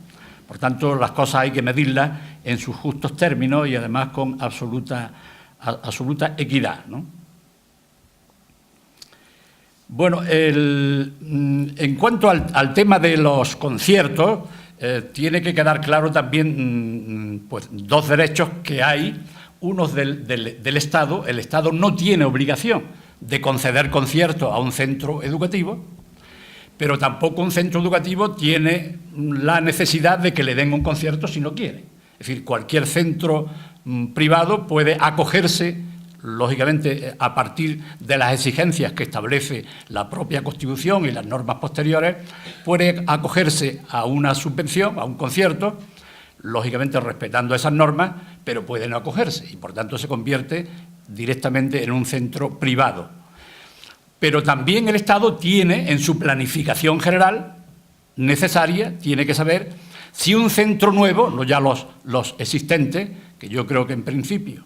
Por tanto, las cosas hay que medirlas en sus justos términos y además con absoluta equidad, ¿no? Bueno, en cuanto al tema de los conciertos, tiene que quedar claro también pues, dos derechos que hay. Unos del Estado. El Estado no tiene obligación de conceder conciertos a un centro educativo, pero tampoco un centro educativo tiene la necesidad de que le den un concierto si no quiere. Es decir, cualquier centro privado puede acogerse, lógicamente, a partir de las exigencias que establece la propia Constitución y las normas posteriores, puede acogerse a una subvención, a un concierto, lógicamente respetando esas normas, pero puede no acogerse y, por tanto, se convierte directamente en un centro privado. Pero también el Estado tiene, en su planificación general necesaria, tiene que saber si un centro nuevo, no ya los existentes, que yo creo que en principio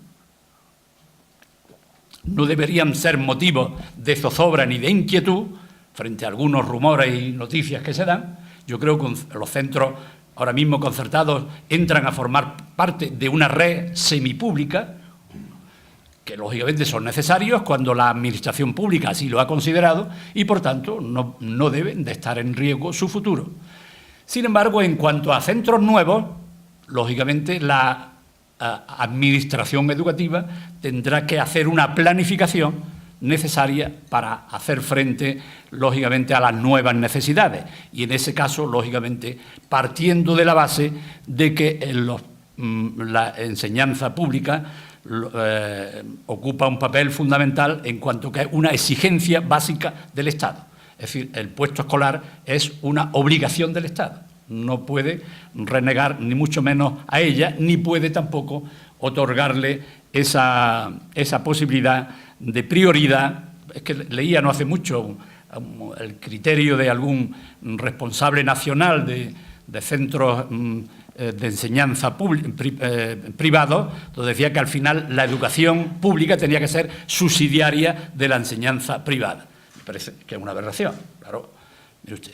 no deberían ser motivo de zozobra ni de inquietud frente a algunos rumores y noticias que se dan. Yo creo que los centros ahora mismo concertados entran a formar parte de una red semipública, que lógicamente son necesarios cuando la administración pública así lo ha considerado y, por tanto, no deben de estar en riesgo su futuro. Sin embargo, en cuanto a centros nuevos, lógicamente la administración educativa tendrá que hacer una planificación necesaria para hacer frente, lógicamente, a las nuevas necesidades. Y en ese caso, lógicamente, partiendo de la base de que la enseñanza pública ocupa un papel fundamental en cuanto que es una exigencia básica del Estado. Es decir, el puesto escolar es una obligación del Estado. No puede renegar ni mucho menos a ella, ni puede tampoco otorgarle esa posibilidad de prioridad. Es que leía no hace mucho el criterio de algún responsable nacional de centros de enseñanza privado, donde decía que al final la educación pública tenía que ser subsidiaria de la enseñanza privada. Me parece que es una aberración, claro. Mire usted,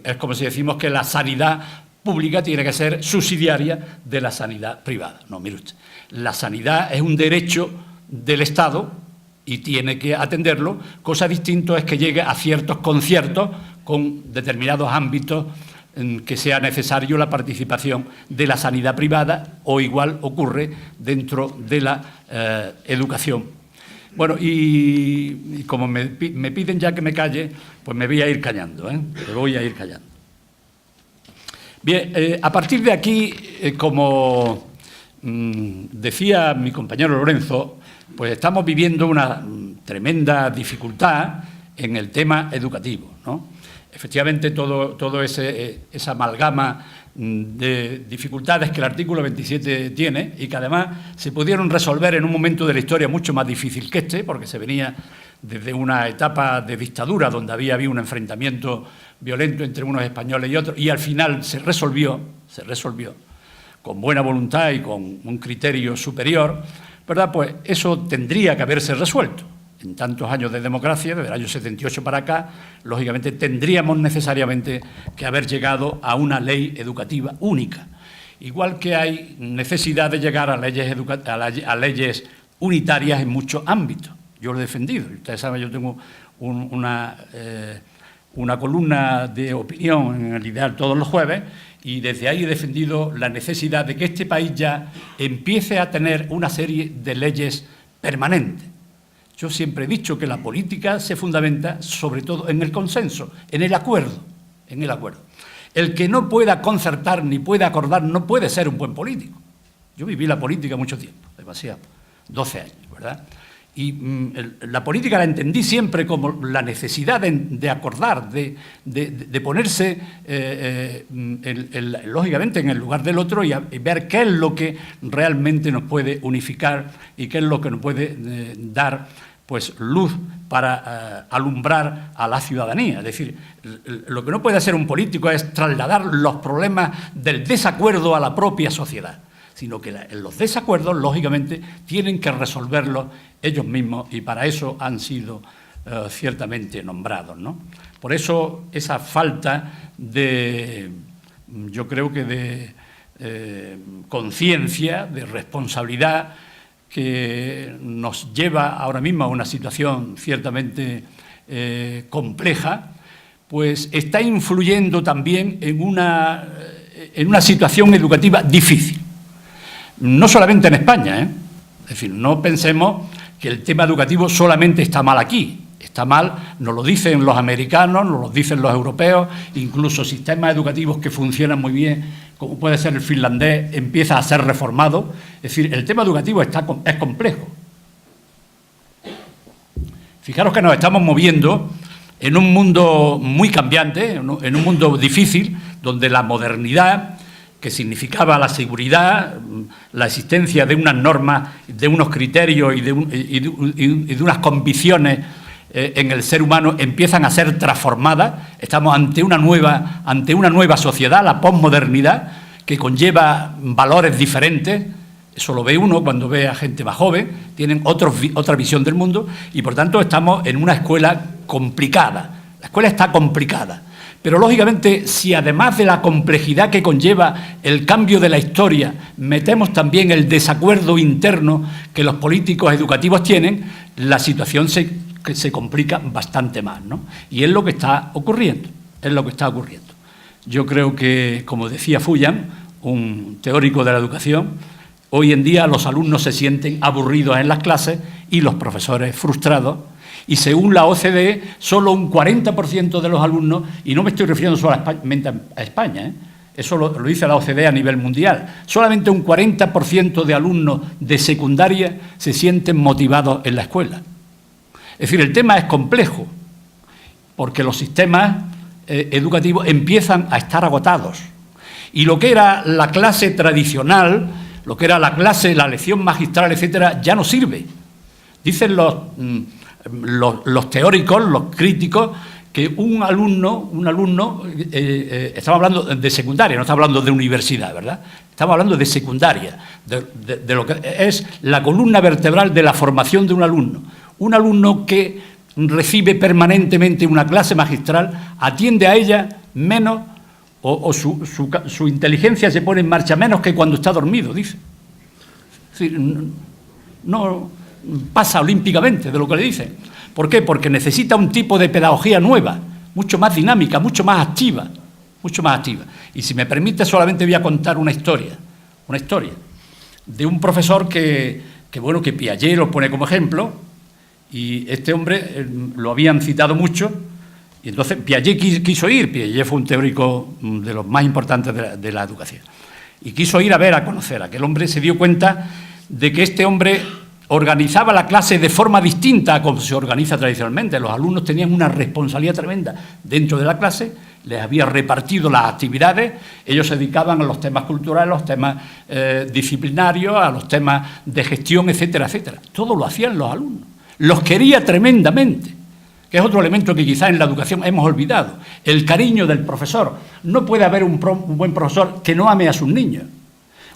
es como si decimos que la sanidad pública tiene que ser subsidiaria de la sanidad privada. No, mire usted, la sanidad es un derecho del Estado y tiene que atenderlo. Cosa distinta es que llegue a ciertos conciertos con determinados ámbitos en que sea necesario la participación de la sanidad privada, o igual ocurre dentro de la educación. Bueno, y como me piden ya que me calle, pues me voy a ir callando, ¿eh? Me voy a ir callando. Bien, a partir de aquí, como decía mi compañero Lorenzo, pues estamos viviendo una tremenda dificultad en el tema educativo, ¿no? Efectivamente, todo esa amalgama de dificultades que el artículo 27 tiene y que además se pudieron resolver en un momento de la historia mucho más difícil que este, porque se venía desde una etapa de dictadura donde había habido un enfrentamiento violento entre unos españoles y otros, y al final se resolvió con buena voluntad y con un criterio superior, ¿verdad? Pues eso tendría que haberse resuelto. En tantos años de democracia, desde el año 78 para acá, lógicamente tendríamos necesariamente que haber llegado a una ley educativa única. Igual que hay necesidad de llegar a leyes unitarias en muchos ámbitos. Yo lo he defendido. Ustedes saben, yo tengo una columna de opinión en el Ideal todos los jueves y desde ahí he defendido la necesidad de que este país ya empiece a tener una serie de leyes permanentes. Yo siempre he dicho que la política se fundamenta sobre todo en el consenso, en el acuerdo, El que no pueda concertar ni pueda acordar no puede ser un buen político. Yo viví la política mucho tiempo, demasiado, 12 años, ¿verdad? Y la política la entendí siempre como la necesidad de acordar, de ponerse lógicamente en el lugar del otro y ver qué es lo que realmente nos puede unificar y qué es lo que nos puede dar pues luz para alumbrar a la ciudadanía. Es decir, lo que no puede hacer un político es trasladar los problemas del desacuerdo a la propia sociedad, sino que los desacuerdos, lógicamente, tienen que resolverlos ellos mismos y para eso han sido ciertamente nombrados, ¿no? Por eso esa falta de, yo creo que de conciencia, de responsabilidad, que nos lleva ahora mismo a una situación ciertamente compleja, pues está influyendo también en una situación educativa difícil. No solamente en España, Es decir, no pensemos que el tema educativo solamente está mal aquí. Está mal, nos lo dicen los americanos, nos lo dicen los europeos, incluso sistemas educativos que funcionan muy bien, como puede ser el finlandés, empieza a ser reformado. Es decir, el tema educativo es complejo. Fijaros que nos estamos moviendo en un mundo muy cambiante, en un mundo difícil, donde la modernidad, que significaba la seguridad, la existencia de unas normas, de unos criterios y de unas convicciones en el ser humano empiezan a ser transformadas. Estamos ante una nueva sociedad, la posmodernidad, que conlleva valores diferentes. Eso lo ve uno cuando ve a gente más joven, tienen otra visión del mundo y, por tanto, estamos en una escuela complicada. La escuela está complicada. Pero, lógicamente, si además de la complejidad que conlleva el cambio de la historia, metemos también el desacuerdo interno que los políticos educativos tienen, la situación se complica bastante más, ¿no? Y es lo que está ocurriendo, Yo creo que, como decía Fuyan, un teórico de la educación, hoy en día los alumnos se sienten aburridos en las clases y los profesores frustrados. Y según la OCDE, solo un 40% de los alumnos, y no me estoy refiriendo solamente a España, eso lo dice la OCDE a nivel mundial, solamente un 40% de alumnos de secundaria se sienten motivados en la escuela. Es decir, el tema es complejo, porque los sistemas educativos empiezan a estar agotados. Y lo que era la clase tradicional, lo que era la lección magistral, etcétera, ya no sirve. Dicen los teóricos, los críticos, que un alumno, estamos hablando de secundaria, no estamos hablando de universidad, ¿verdad? Estamos hablando de secundaria, de lo que es la columna vertebral de la formación de un alumno. Un alumno que recibe permanentemente una clase magistral, atiende a ella menos, o su inteligencia se pone en marcha menos que cuando está dormido, dice. Es decir, no pasa olímpicamente de lo que le dicen. ¿Por qué? Porque necesita un tipo de pedagogía nueva, mucho más dinámica, mucho más activa. Y si me permite, solamente voy a contar una historia de un profesor que Piaget lo pone como ejemplo, y este hombre lo habían citado mucho, Y entonces Piaget quiso ir. Piaget fue un teórico de los más importantes de la educación. Y quiso ir a ver, a conocer. Aquel hombre se dio cuenta de que este hombre organizaba la clase de forma distinta a como se organiza tradicionalmente. Los alumnos tenían una responsabilidad tremenda dentro de la clase, les había repartido las actividades, ellos se dedicaban a los temas culturales, a los temas disciplinarios, a los temas de gestión, etcétera, etcétera. Todo lo hacían los alumnos. Los quería tremendamente, que es otro elemento que quizás en la educación hemos olvidado. El cariño del profesor. No puede haber un buen profesor que no ame a sus niños.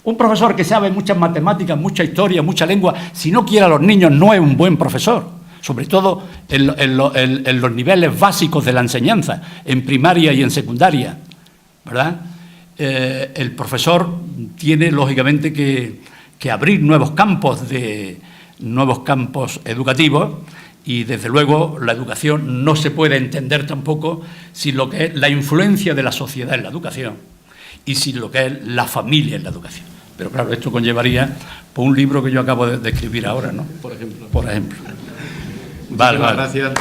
Un profesor que sabe muchas matemáticas, mucha historia, mucha lengua, si no quiere a los niños no es un buen profesor, sobre todo en los niveles básicos de la enseñanza, en primaria y en secundaria, ¿verdad? El profesor tiene, lógicamente, que abrir nuevos campos educativos y, desde luego, la educación no se puede entender tampoco sin lo que es la influencia de la sociedad en la educación y sin lo que es la familia en la educación. Pero claro, esto conllevaría por un libro que yo acabo de escribir ahora, ¿no? Por ejemplo. Vale. Gracias.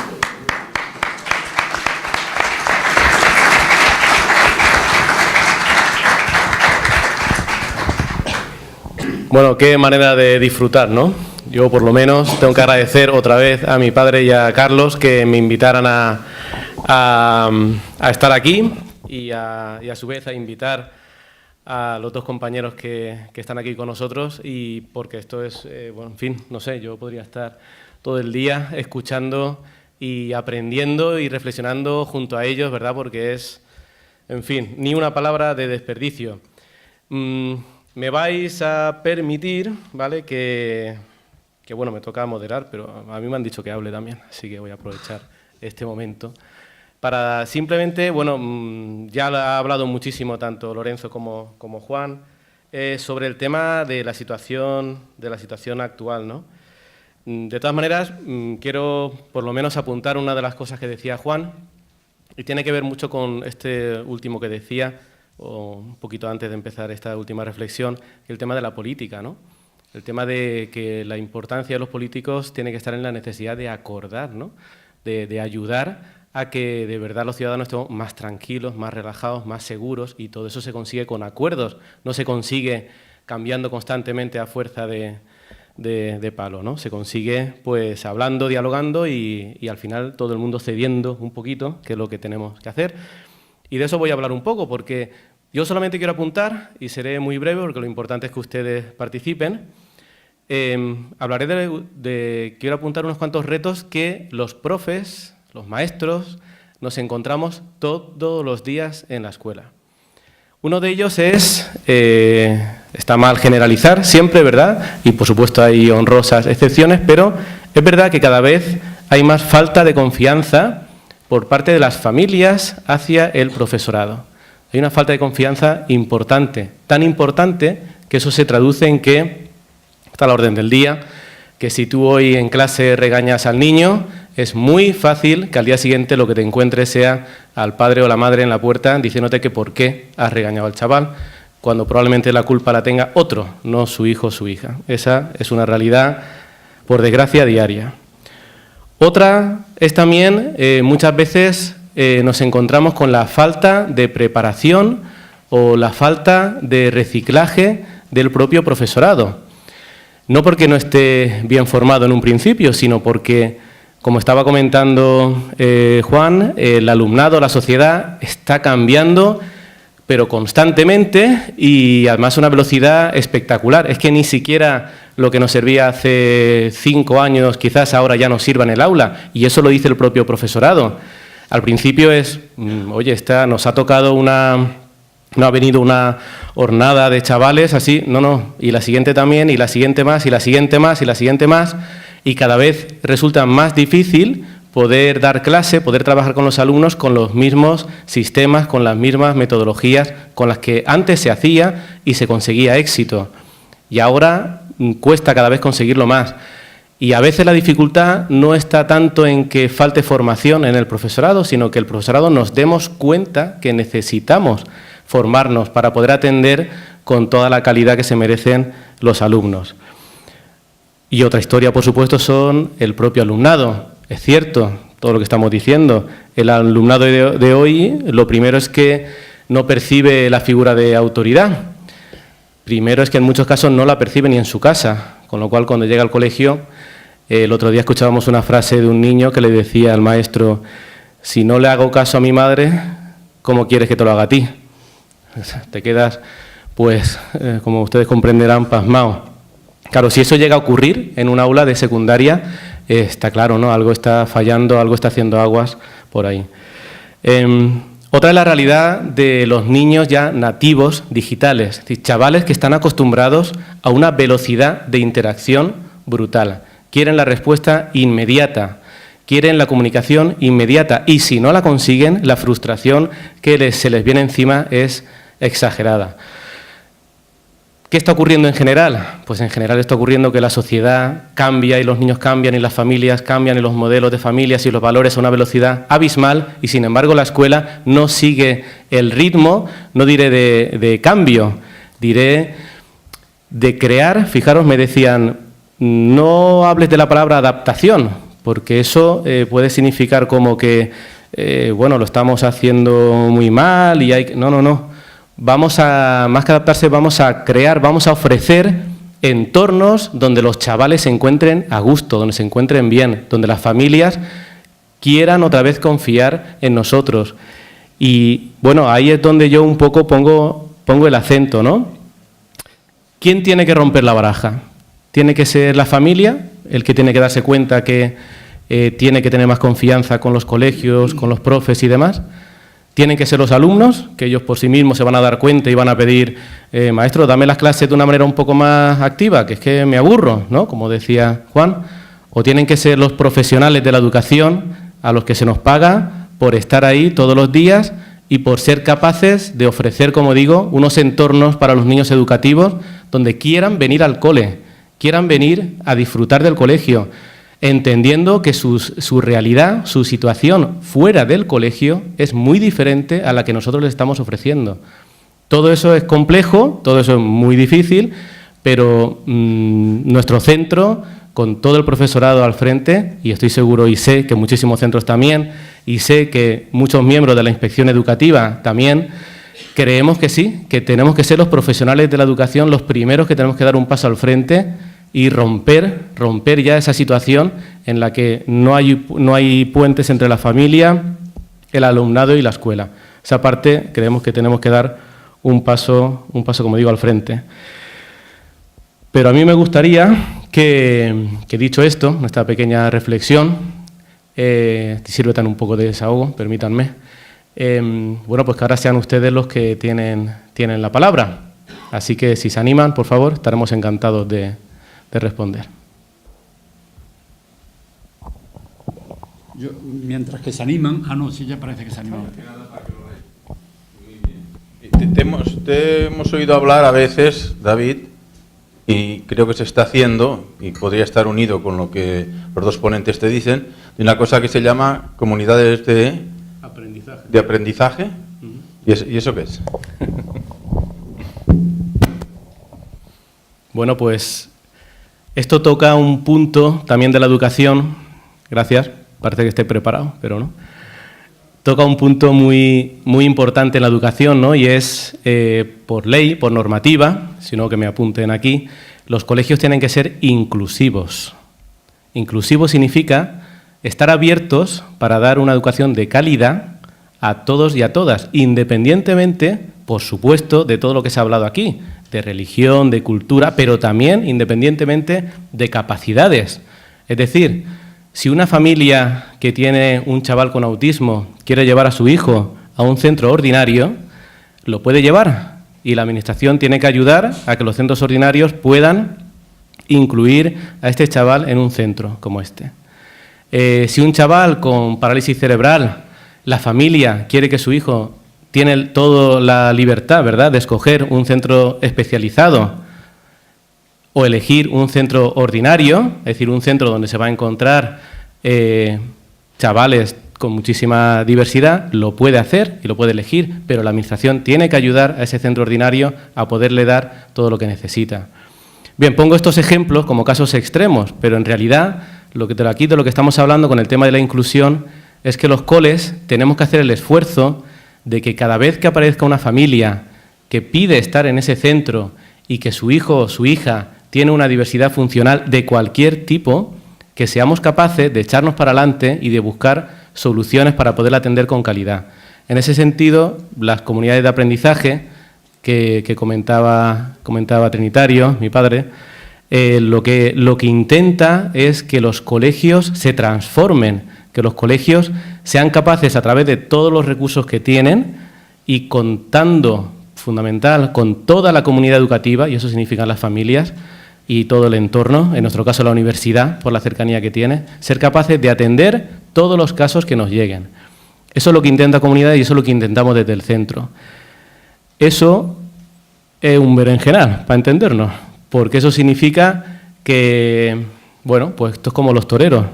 Bueno, qué manera de disfrutar, ¿no? Yo, por lo menos, tengo que agradecer otra vez a mi padre y a Carlos que me invitaran a estar aquí y a su vez a invitar a los dos compañeros que están aquí con nosotros, y porque esto es, bueno, en fin, no sé, yo podría estar todo el día escuchando y aprendiendo y reflexionando junto a ellos, ¿verdad? Porque es, en fin, ni una palabra de desperdicio. Me vais a permitir, ¿vale?, que bueno, me toca moderar, pero a mí me han dicho que hable también, así que voy a aprovechar este momento para simplemente, bueno, ya ha hablado muchísimo tanto Lorenzo como Juan sobre el tema de la situación actual, ¿no? De todas maneras, quiero por lo menos apuntar una de las cosas que decía Juan, y tiene que ver mucho con este último que decía, o un poquito antes de empezar esta última reflexión, el tema de la política, ¿no? El tema de que la importancia de los políticos tiene que estar en la necesidad de acordar, ¿no? De ayudar a que de verdad los ciudadanos estemos más tranquilos, más relajados, más seguros, y todo eso se consigue con acuerdos, no se consigue cambiando constantemente a fuerza de palo, ¿no? Se consigue pues hablando, dialogando y al final todo el mundo cediendo un poquito, que es lo que tenemos que hacer. Y de eso voy a hablar un poco, porque yo solamente quiero apuntar, y seré muy breve porque lo importante es que ustedes participen. Hablaré quiero apuntar unos cuantos retos que los profes, los maestros, nos encontramos todos los días en la escuela. Uno de ellos es, está mal generalizar siempre, ¿verdad? Y por supuesto hay honrosas excepciones, pero es verdad que cada vez hay más falta de confianza por parte de las familias hacia el profesorado. Hay una falta de confianza importante, tan importante que eso se traduce en que, está a la orden del día, que si tú hoy en clase regañas al niño, es muy fácil que al día siguiente lo que te encuentres sea al padre o la madre en la puerta diciéndote que por qué has regañado al chaval, cuando probablemente la culpa la tenga otro, no su hijo o su hija. Esa es una realidad, por desgracia, diaria. Otra es también, muchas veces nos encontramos con la falta de preparación o la falta de reciclaje del propio profesorado. No porque no esté bien formado en un principio, sino porque, como estaba comentando Juan, el alumnado, la sociedad está cambiando, pero constantemente, y además a una velocidad espectacular. Es que ni siquiera lo que nos servía hace 5 años quizás ahora ya nos sirva en el aula, y eso lo dice el propio profesorado. Al principio es, oye, nos ha tocado no ha venido una hornada de chavales así, no, y la siguiente también, y la siguiente más, y la siguiente más, y la siguiente más, y cada vez resulta más difícil poder dar clase, poder trabajar con los alumnos con los mismos sistemas, con las mismas metodologías con las que antes se hacía y se conseguía éxito. Y ahora cuesta cada vez conseguirlo más. Y a veces la dificultad no está tanto en que falte formación en el profesorado, sino que el profesorado nos demos cuenta que necesitamos formarnos para poder atender con toda la calidad que se merecen los alumnos. Y otra historia, por supuesto, son el propio alumnado. Es cierto, todo lo que estamos diciendo. El alumnado de hoy, lo primero es que no percibe la figura de autoridad. Primero es que en muchos casos no la percibe ni en su casa, con lo cual cuando llega al colegio, el otro día escuchábamos una frase de un niño que le decía al maestro: si no le hago caso a mi madre, ¿cómo quieres que te lo haga a ti? Te quedas, pues, como ustedes comprenderán, pasmado. Claro, si eso llega a ocurrir en un aula de secundaria, está claro, ¿no? Algo está fallando, algo está haciendo aguas por ahí. Otra es la realidad de los niños ya nativos digitales, es decir, chavales que están acostumbrados a una velocidad de interacción brutal. Quieren la respuesta inmediata, quieren la comunicación inmediata y si no la consiguen, la frustración que se les viene encima es exagerada. ¿Qué está ocurriendo en general? Pues en general está ocurriendo que la sociedad cambia y los niños cambian y las familias cambian y los modelos de familias y los valores a una velocidad abismal y sin embargo la escuela no sigue el ritmo, no diré de cambio, diré de crear. Fijaros, me decían, no hables de la palabra adaptación, porque eso puede significar como que, bueno, lo estamos haciendo muy mal y hay... No. Vamos a, más que adaptarse, vamos a crear, vamos a ofrecer entornos donde los chavales se encuentren a gusto, donde se encuentren bien, donde las familias quieran otra vez confiar en nosotros. Y bueno, ahí es donde yo un poco pongo el acento, ¿no? ¿Quién tiene que romper la baraja? ¿Tiene que ser la familia el que tiene que darse cuenta que tiene que tener más confianza con los colegios, con los profes y demás? Tienen que ser los alumnos, que ellos por sí mismos se van a dar cuenta y van a pedir, maestro, dame las clases de una manera un poco más activa, que es que me aburro, ¿no? Como decía Juan. O tienen que ser los profesionales de la educación a los que se nos paga por estar ahí todos los días y por ser capaces de ofrecer, como digo, unos entornos para los niños educativos donde quieran venir al cole, quieran venir a disfrutar del colegio, entendiendo que su realidad, su situación fuera del colegio es muy diferente a la que nosotros les estamos ofreciendo. Todo eso es complejo, todo eso es muy difícil, pero nuestro centro, con todo el profesorado al frente, y estoy seguro y sé que muchísimos centros también, y sé que muchos miembros de la Inspección Educativa también, creemos que sí, que tenemos que ser los profesionales de la educación los primeros que tenemos que dar un paso al frente y romper ya esa situación en la que no hay puentes entre la familia, el alumnado y la escuela. Esa parte creemos que tenemos que dar un paso, como digo, al frente. Pero a mí me gustaría que dicho esto, nuestra pequeña reflexión, sirve tan un poco de desahogo, permítanme, bueno, pues que ahora sean ustedes los que tienen la palabra. Así que si se animan, por favor, estaremos encantados de responder. Mientras que se animan... Ah, no, sí, ya parece que se animan. Te hemos oído hablar a veces, David, y creo que se está haciendo, y podría estar unido con lo que los dos ponentes te dicen, de una cosa que se llama comunidades de aprendizaje. ¿Y eso qué es? Bueno, pues esto toca un punto también de la educación, gracias, parece que esté preparado, pero no. Toca un punto muy importante en la educación, ¿no? Y es, por ley, por normativa, sino que me apunten aquí, los colegios tienen que ser inclusivos. Inclusivo significa estar abiertos para dar una educación de calidad a todos y a todas, independientemente, por supuesto, de todo lo que se ha hablado aquí, de religión, de cultura, pero también independientemente de capacidades. Es decir, si una familia que tiene un chaval con autismo quiere llevar a su hijo a un centro ordinario, lo puede llevar y la Administración tiene que ayudar a que los centros ordinarios puedan incluir a este chaval en un centro como este. Si un chaval con parálisis cerebral, la familia quiere que su hijo tiene toda la libertad, ¿verdad?, de escoger un centro especializado o elegir un centro ordinario, es decir, un centro donde se va a encontrar chavales con muchísima diversidad, lo puede hacer y lo puede elegir, pero la Administración tiene que ayudar a ese centro ordinario a poderle dar todo lo que necesita. Bien, pongo estos ejemplos como casos extremos, pero en realidad aquí de lo que estamos hablando con el tema de la inclusión es que los coles tenemos que hacer el esfuerzo de que cada vez que aparezca una familia que pide estar en ese centro y que su hijo o su hija tiene una diversidad funcional de cualquier tipo, que seamos capaces de echarnos para adelante y de buscar soluciones para poder atender con calidad. En ese sentido, las comunidades de aprendizaje que comentaba Trinitario, mi padre, lo que intenta es que los colegios se transformen, que los colegios sean capaces, a través de todos los recursos que tienen y contando, fundamental, con toda la comunidad educativa, y eso significa las familias y todo el entorno, en nuestro caso la universidad, por la cercanía que tiene, ser capaces de atender todos los casos que nos lleguen. Eso es lo que intenta comunidad y eso es lo que intentamos desde el centro. Eso es un berenjenal, para entendernos, porque eso significa que, bueno, pues esto es como los toreros,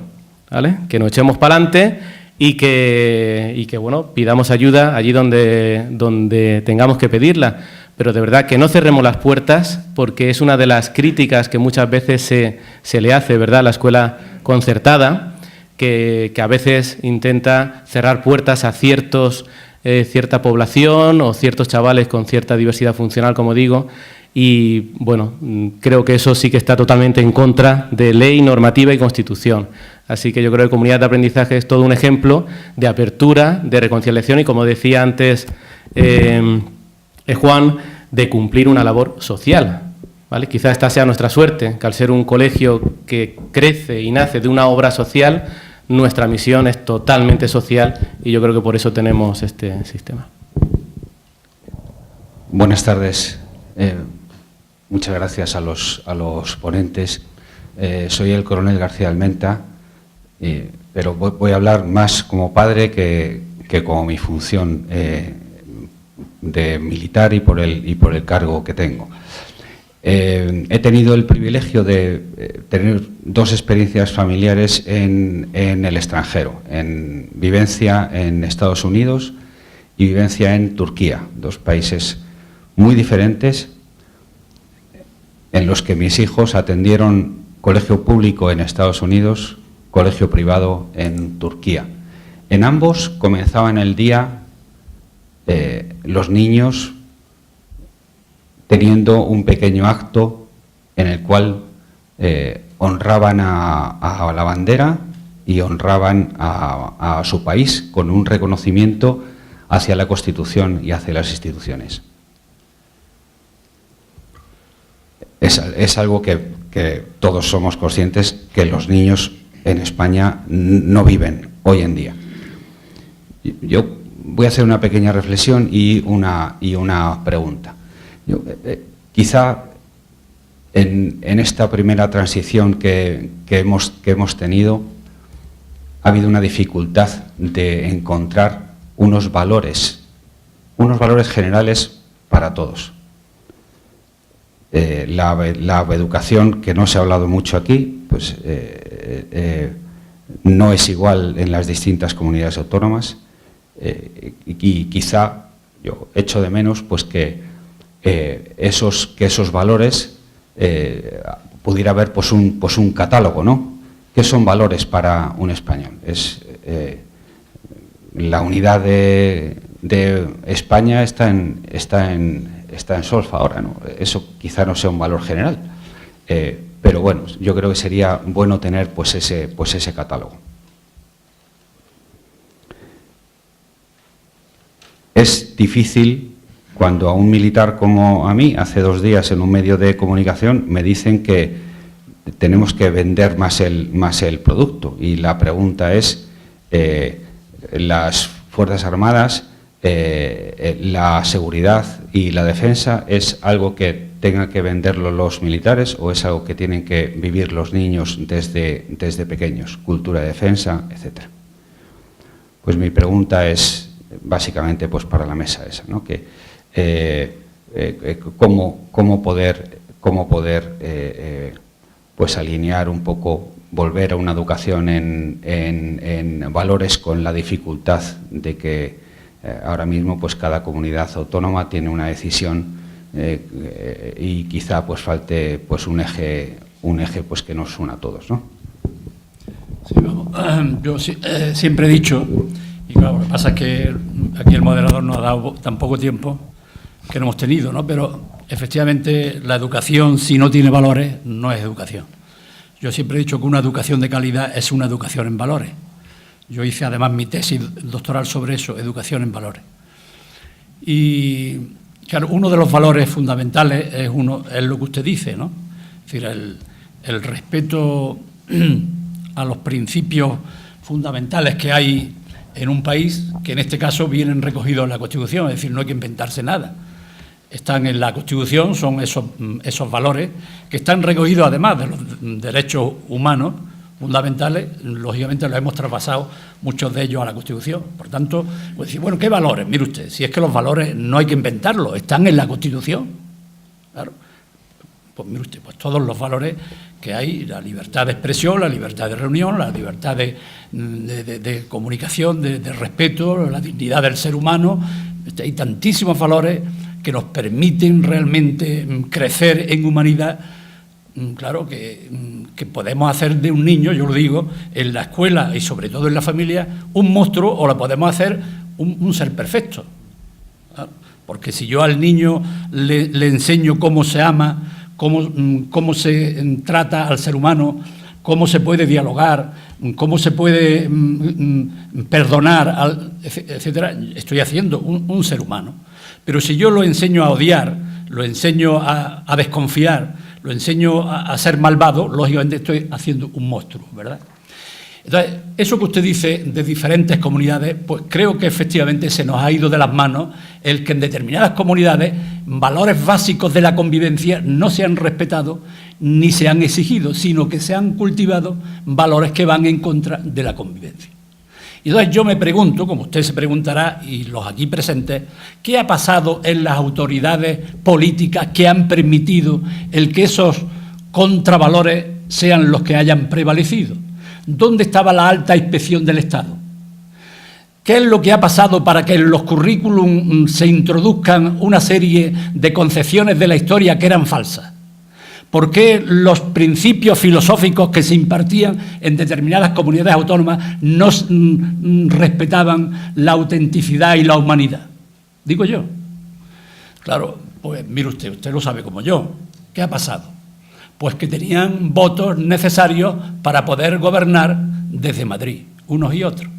¿vale? Que nos echemos para adelante y que bueno, pidamos ayuda allí donde tengamos que pedirla, pero de verdad que no cerremos las puertas, porque es una de las críticas que muchas veces se le hace, ¿verdad?, a la escuela concertada, que a veces intenta cerrar puertas a cierta población o ciertos chavales con cierta diversidad funcional, como digo, y bueno, creo que eso sí que está totalmente en contra de ley, normativa y Constitución. Así que yo creo que Comunidad de Aprendizaje es todo un ejemplo de apertura, de reconciliación y, como decía antes Juan, de cumplir una labor social, ¿vale? Quizá esta sea nuestra suerte, que al ser un colegio que crece y nace de una obra social, nuestra misión es totalmente social y yo creo que por eso tenemos este sistema. Buenas tardes. Muchas gracias a los ponentes. Soy el coronel García Almenta, pero voy a hablar más como padre que como mi función de militar y por el cargo que tengo. He tenido el privilegio de tener dos experiencias familiares en el extranjero, en vivencia en Estados Unidos y vivencia en Turquía, dos países muy diferentes en los que mis hijos atendieron colegio público en Estados Unidos, colegio privado en Turquía. En ambos comenzaban el día los niños teniendo un pequeño acto en el cual honraban a la bandera y honraban a su país con un reconocimiento hacia la Constitución y hacia las instituciones. Es algo que todos somos conscientes que los niños en España no viven hoy en día. Yo voy a hacer una pequeña reflexión y una pregunta. Quizá en esta primera transición que hemos tenido ha habido una dificultad de encontrar unos valores generales para todos. La educación, que no se ha hablado mucho aquí, pues no es igual en las distintas comunidades autónomas y quizá yo echo de menos pues que esos valores pudiera haber pues un catálogo, ¿no? ¿Qué son valores para un español? Es la unidad de España está en solfa ahora, ¿no? Eso quizá no sea un valor general, pero bueno, yo creo que sería bueno tener pues ese catálogo. Es difícil cuando a un militar como a mí, hace 2 días en un medio de comunicación, me dicen que tenemos que vender más el producto. Y la pregunta es, las Fuerzas Armadas, la seguridad y la defensa, ¿es algo que tengan que venderlo los militares o es algo que tienen que vivir los niños desde pequeños? Cultura de defensa, etcétera. Pues mi pregunta es básicamente pues para la mesa esa, ¿no? Que cómo poder pues alinear un poco, volver a una educación en valores con la dificultad de que ahora mismo pues cada comunidad autónoma tiene una decisión y quizá pues falte pues un eje pues que nos una a todos, ¿no? Bueno, yo siempre he dicho, y claro, lo que pasa es que aquí el moderador nos ha dado tan poco tiempo que no hemos tenido, ¿no? Pero efectivamente la educación, si no tiene valores, no es educación. Yo siempre he dicho que una educación de calidad es una educación en valores. Yo hice además mi tesis doctoral sobre eso, educación en valores. Y claro, uno de los valores fundamentales es lo que usted dice, ¿no? Es decir, el respeto a los principios fundamentales que hay en un país, que en este caso vienen recogidos en la Constitución, es decir, no hay que inventarse nada. Están en la Constitución, son esos valores que están recogidos además de los derechos humanos fundamentales, lógicamente los hemos traspasado muchos de ellos a la Constitución. Por tanto, pues decir, bueno, ¿qué valores? Mire usted, si es que los valores no hay que inventarlos, están en la Constitución. Claro. Pues mire usted, pues todos los valores que hay, la libertad de expresión, la libertad de reunión, la libertad de comunicación, de respeto, la dignidad del ser humano. Hay tantísimos valores que nos permiten realmente crecer en humanidad. Claro que podemos hacer de un niño, yo lo digo, en la escuela y sobre todo en la familia, un monstruo, o lo podemos hacer un ser perfecto. ¿Claro? Porque si yo al niño le enseño cómo se ama, cómo se trata al ser humano, cómo se puede dialogar, cómo se puede perdonar, etcétera, estoy haciendo un ser humano. Pero si yo lo enseño a odiar, lo enseño a desconfiar, lo enseño a ser malvado, lógicamente estoy haciendo un monstruo, ¿verdad? Entonces, eso que usted dice de diferentes comunidades, pues creo que efectivamente se nos ha ido de las manos el que en determinadas comunidades valores básicos de la convivencia no se han respetado ni se han exigido, sino que se han cultivado valores que van en contra de la convivencia. Y entonces yo me pregunto, como usted se preguntará, y los aquí presentes, ¿qué ha pasado en las autoridades políticas que han permitido el que esos contravalores sean los que hayan prevalecido? ¿Dónde estaba la alta inspección del Estado? ¿Qué es lo que ha pasado para que en los currículum se introduzcan una serie de concepciones de la historia que eran falsas? ¿Por qué los principios filosóficos que se impartían en determinadas comunidades autónomas no respetaban la autenticidad y la humanidad? Digo yo. Claro, pues mire usted lo sabe como yo. ¿Qué ha pasado? Pues que tenían votos necesarios para poder gobernar desde Madrid, unos y otros.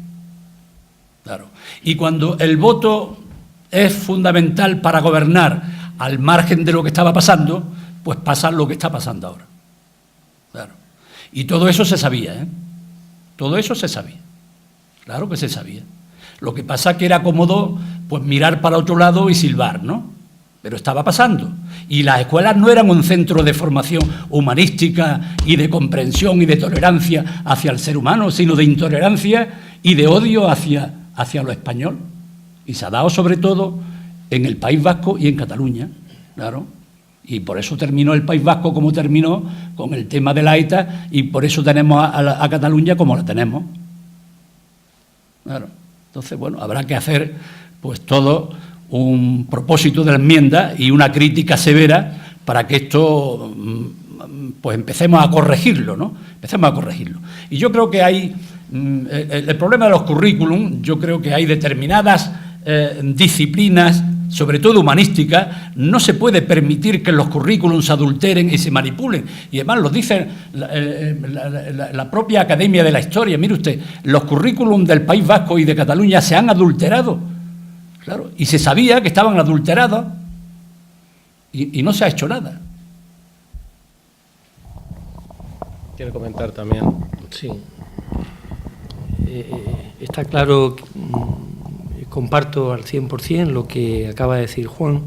Claro. Y cuando el voto es fundamental para gobernar al margen de lo que estaba pasando, pues pasa lo que está pasando ahora. Claro. Y todo eso se sabía, ¿eh? Todo eso se sabía. Claro que se sabía. Lo que pasa que era cómodo pues mirar para otro lado y silbar, ¿no? Pero estaba pasando. Y las escuelas no eran un centro de formación humanística y de comprensión y de tolerancia hacia el ser humano, sino de intolerancia y de odio hacia lo español. Y se ha dado sobre todo en el País Vasco y en Cataluña, claro. Y por eso terminó el País Vasco como terminó, con el tema de la ETA, y por eso tenemos a Cataluña como la tenemos. Claro. Entonces, bueno, habrá que hacer pues todo un propósito de la enmienda y una crítica severa para que esto pues empecemos a corregirlo, ¿no? Empecemos a corregirlo. Y yo creo que hay el problema de los currículum, yo creo que hay determinadas disciplinas, sobre todo humanísticas, no se puede permitir que los currículums se adulteren y se manipulen. Y además lo dice la propia Academia de la Historia. Mire usted, los currículums del País Vasco y de Cataluña se han adulterado. Claro, y se sabía que estaban adulterados y no se ha hecho nada. ¿Quiere comentar también? Sí. Está claro, comparto al 100% lo que acaba de decir Juan.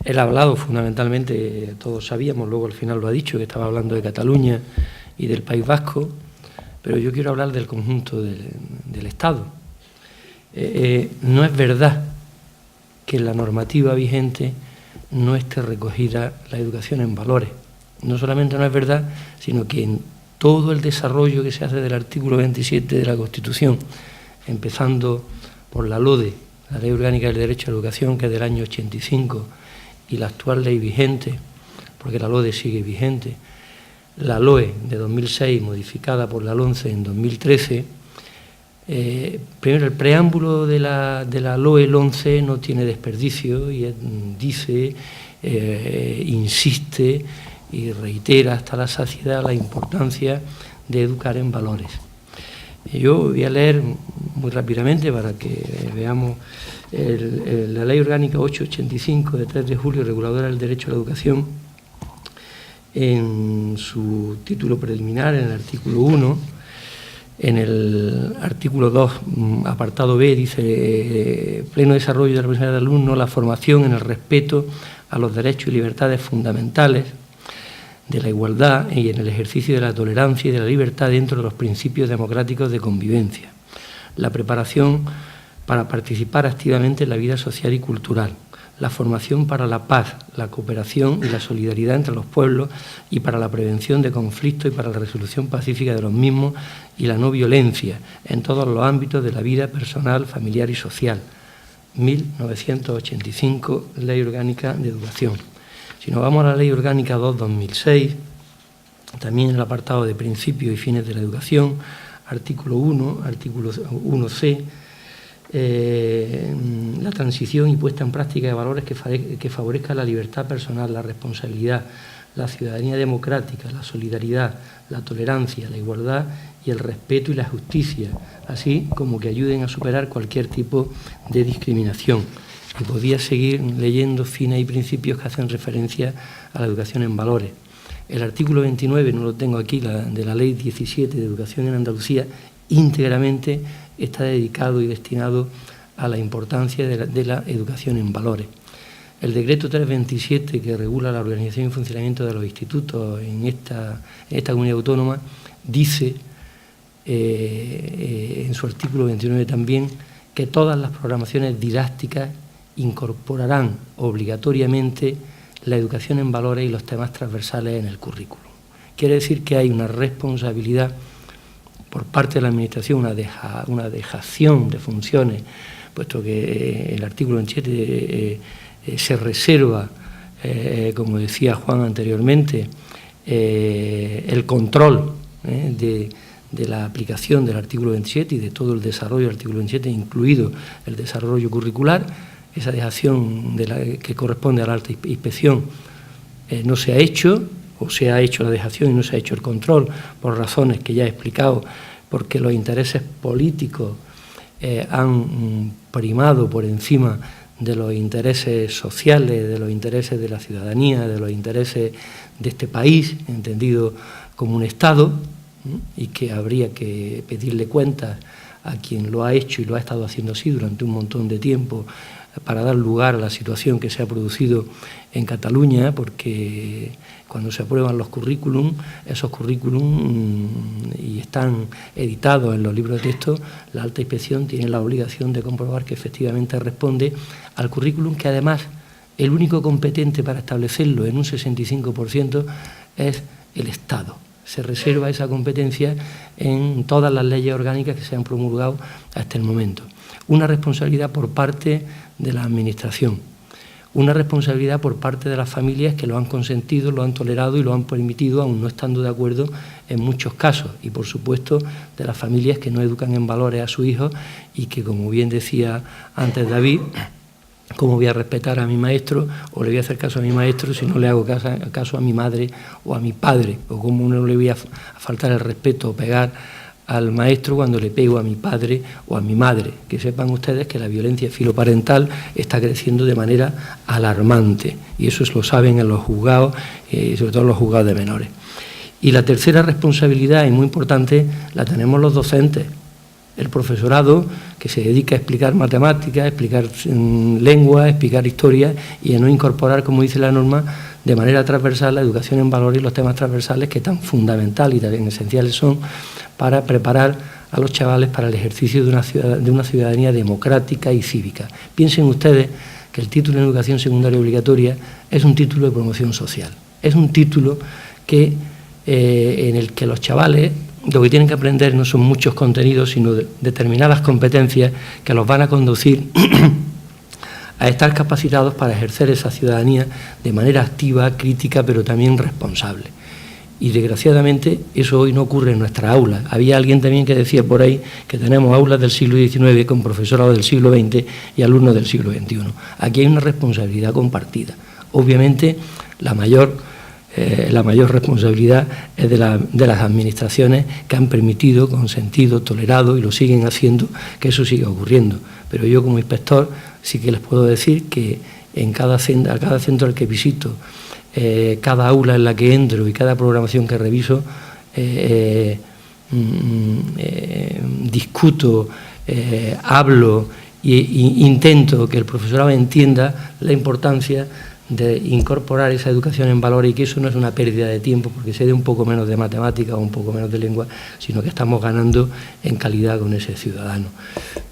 Él ha hablado fundamentalmente, todos sabíamos, luego al final lo ha dicho, que estaba hablando de Cataluña y del País Vasco, pero yo quiero hablar del conjunto del Estado. No es verdad que en la normativa vigente no esté recogida la educación en valores. No solamente no es verdad, sino que en todo el desarrollo que se hace del artículo 27 de la Constitución, empezando por la LODE, la Ley Orgánica del Derecho a la Educación, que es del año 85, y la actual ley vigente, porque la LODE sigue vigente, la LOE de 2006, modificada por la LONCE en 2013, primero, el preámbulo de la LOE LONCE no tiene desperdicio y dice, insiste y reitera hasta la saciedad la importancia de educar en valores. Yo voy a leer muy rápidamente para que veamos la Ley Orgánica 885 de 3 de julio, reguladora del derecho a la educación, en su título preliminar, en el artículo 1, en el artículo 2, apartado B, dice: pleno desarrollo de la personalidad del alumno, la formación en el respeto a los derechos y libertades fundamentales, de la igualdad y en el ejercicio de la tolerancia y de la libertad dentro de los principios democráticos de convivencia. La preparación para participar activamente en la vida social y cultural. La formación para la paz, la cooperación y la solidaridad entre los pueblos y para la prevención de conflictos y para la resolución pacífica de los mismos y la no violencia en todos los ámbitos de la vida personal, familiar y social. 1985, Ley Orgánica de Educación. Si nos vamos a la Ley Orgánica 2/2006, también en el apartado de principios y fines de la educación, artículo 1, artículo 1C, la transición y puesta en práctica de valores que favorezcan la libertad personal, la responsabilidad, la ciudadanía democrática, la solidaridad, la tolerancia, la igualdad y el respeto y la justicia, así como que ayuden a superar cualquier tipo de discriminación. Y podía seguir leyendo fines y principios que hacen referencia a la educación en valores. El artículo 29, no lo tengo aquí, de la Ley 17 de Educación en Andalucía, íntegramente está dedicado y destinado a la importancia de la educación en valores. El decreto 327, que regula la organización y funcionamiento de los institutos en esta comunidad autónoma, dice en su artículo 29 también que todas las programaciones didácticas incorporarán obligatoriamente la educación en valores y los temas transversales en el currículum. Quiere decir que hay una responsabilidad por parte de la Administración, una dejación de funciones, puesto que el artículo 27 se reserva, como decía Juan anteriormente, el control de la aplicación del artículo 27 y de todo el desarrollo del artículo 27, incluido el desarrollo curricular. Esa dejación que corresponde a la alta inspección no se ha hecho, o se ha hecho la dejación y no se ha hecho el control, por razones que ya he explicado, porque los intereses políticos han primado por encima de los intereses sociales, de los intereses de la ciudadanía, de los intereses de este país, entendido como un Estado, y que habría que pedirle cuentas a quien lo ha hecho y lo ha estado haciendo así durante un montón de tiempo, para dar lugar a la situación que se ha producido en Cataluña, porque cuando se aprueban los currículum, esos currículum y están editados en los libros de texto, la alta inspección tiene la obligación de comprobar que efectivamente responde al currículum, que además el único competente para establecerlo en un 65% es el Estado. Se reserva esa competencia en todas las leyes orgánicas que se han promulgado hasta el momento. Una responsabilidad por parte de la Administración, una responsabilidad por parte de las familias que lo han consentido, lo han tolerado y lo han permitido, aun no estando de acuerdo en muchos casos, y por supuesto de las familias que no educan en valores a sus hijos y que, como bien decía antes David, ¿cómo voy a respetar a mi maestro o le voy a hacer caso a mi maestro si no le hago caso a mi madre o a mi padre? ¿O cómo no le voy a faltar el respeto o pegar al maestro cuando le pego a mi padre o a mi madre? Que sepan ustedes que la violencia filoparental está creciendo de manera alarmante, y eso lo saben en los juzgados, sobre todo en los juzgados de menores. Y la tercera responsabilidad, y muy importante, la tenemos los docentes. El profesorado, que se dedica a explicar matemáticas, a explicar lengua, a explicar historia y a no incorporar, como dice la norma, de manera transversal la educación en valores y los temas transversales que tan fundamentales y tan esenciales son para preparar a los chavales para el ejercicio de una ciudadanía democrática y cívica. Piensen ustedes que el título en educación secundaria obligatoria es un título de promoción social, es un título que, en el que los chavales lo que tienen que aprender no son muchos contenidos, sino determinadas competencias que los van a conducir a estar capacitados para ejercer esa ciudadanía de manera activa, crítica, pero también responsable. Y desgraciadamente eso hoy no ocurre en nuestras aulas. Había alguien también que decía por ahí que tenemos aulas del siglo XIX con profesorado del siglo XX y alumnos del siglo XXI. Aquí hay una responsabilidad compartida. Obviamente la mayor responsabilidad es de las administraciones que han permitido, consentido, tolerado y lo siguen haciendo que eso siga ocurriendo. Pero yo como inspector sí que les puedo decir que a cada centro al que visito, cada aula en la que entro y cada programación que reviso, discuto, hablo e intento que el profesorado entienda la importancia de incorporar esa educación en valores y que eso no es una pérdida de tiempo porque se dé un poco menos de matemática o un poco menos de lengua, sino que estamos ganando en calidad con ese ciudadano.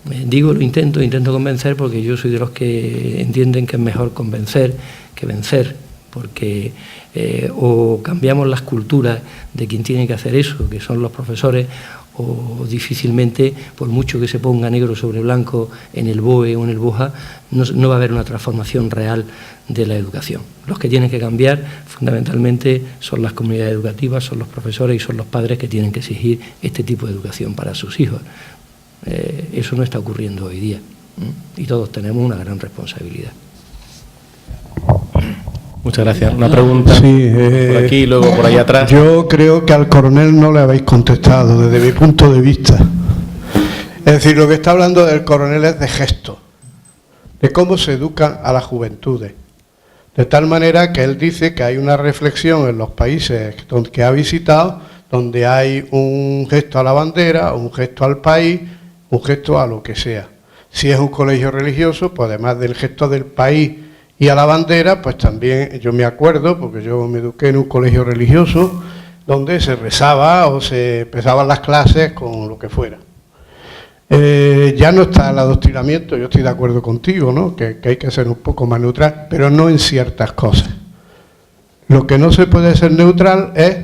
Lo intento convencer porque yo soy de los que entienden que es mejor convencer que vencer, porque o cambiamos las culturas de quien tiene que hacer eso, que son los profesores, o difícilmente, por mucho que se ponga negro sobre blanco en el BOE o en el BOJA, no va a haber una transformación real de la educación. Los que tienen que cambiar fundamentalmente son las comunidades educativas, son los profesores y son los padres que tienen que exigir este tipo de educación para sus hijos. Eso no está ocurriendo hoy día y todos tenemos una gran responsabilidad. Muchas gracias. Una pregunta por aquí y luego por allá atrás. Yo creo que al coronel no le habéis contestado desde mi punto de vista. Es decir, lo que está hablando del coronel es de gesto, de cómo se educan a las juventudes. De tal manera que él dice que hay una reflexión en los países que ha visitado, donde hay un gesto a la bandera, un gesto al país, un gesto a lo que sea. Si es un colegio religioso, pues además del gesto del país y a la bandera, pues también yo me acuerdo, porque yo me eduqué en un colegio religioso, donde se rezaba o se empezaban las clases con lo que fuera. Ya no está el adoctrinamiento, yo estoy de acuerdo contigo, ¿no? Que hay que ser un poco más neutral, pero no en ciertas cosas. Lo que no se puede ser neutral es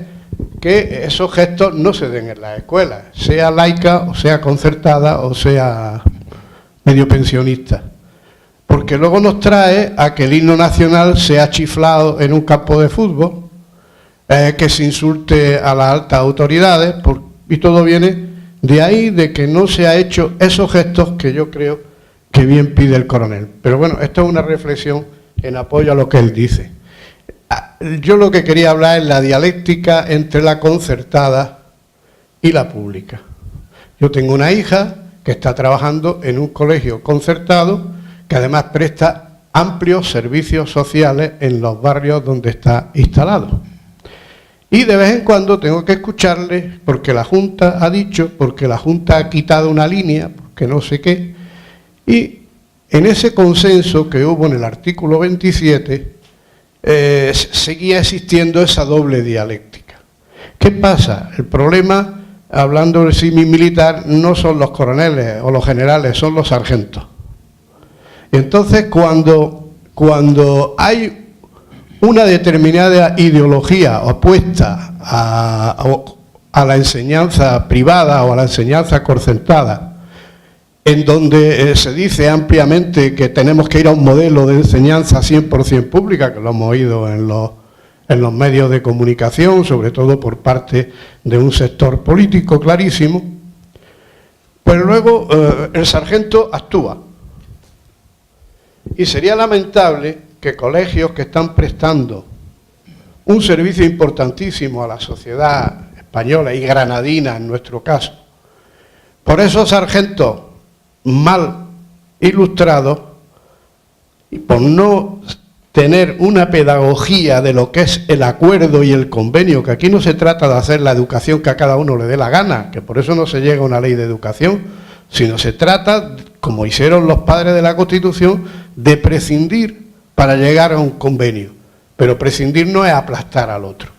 que esos gestos no se den en las escuelas, sea laica o sea concertada o sea medio pensionista. Porque luego nos trae a que el himno nacional sea chiflado en un campo de fútbol, que se insulte a las altas autoridades, y todo viene de ahí, de que no se ha hecho esos gestos que yo creo que bien pide el coronel. Pero bueno, esto es una reflexión en apoyo a lo que él dice. Yo lo que quería hablar es la dialéctica entre la concertada y la pública. Yo tengo una hija que está trabajando en un colegio concertado, que además presta amplios servicios sociales en los barrios donde está instalado. Y de vez en cuando tengo que escucharle porque la Junta ha dicho, porque la Junta ha quitado una línea, porque no sé qué. Y en ese consenso que hubo en el artículo 27, seguía existiendo esa doble dialéctica. ¿Qué pasa? El problema, hablando del símil militar, no son los coroneles o los generales, son los sargentos. Entonces, cuando hay una determinada ideología opuesta a la enseñanza privada o a la enseñanza concertada, en donde se dice ampliamente que tenemos que ir a un modelo de enseñanza 100% pública, que lo hemos oído en los medios de comunicación, sobre todo por parte de un sector político clarísimo, pues luego el sargento actúa. Y sería lamentable que colegios que están prestando un servicio importantísimo a la sociedad española y granadina en nuestro caso, por esos sargentos mal ilustrados y por no tener una pedagogía de lo que es el acuerdo y el convenio, que aquí no se trata de hacer la educación que a cada uno le dé la gana, que por eso no se llega a una ley de educación, sino se trata, como hicieron los padres de la Constitución, de prescindir para llegar a un convenio. Pero prescindir no es aplastar al otro.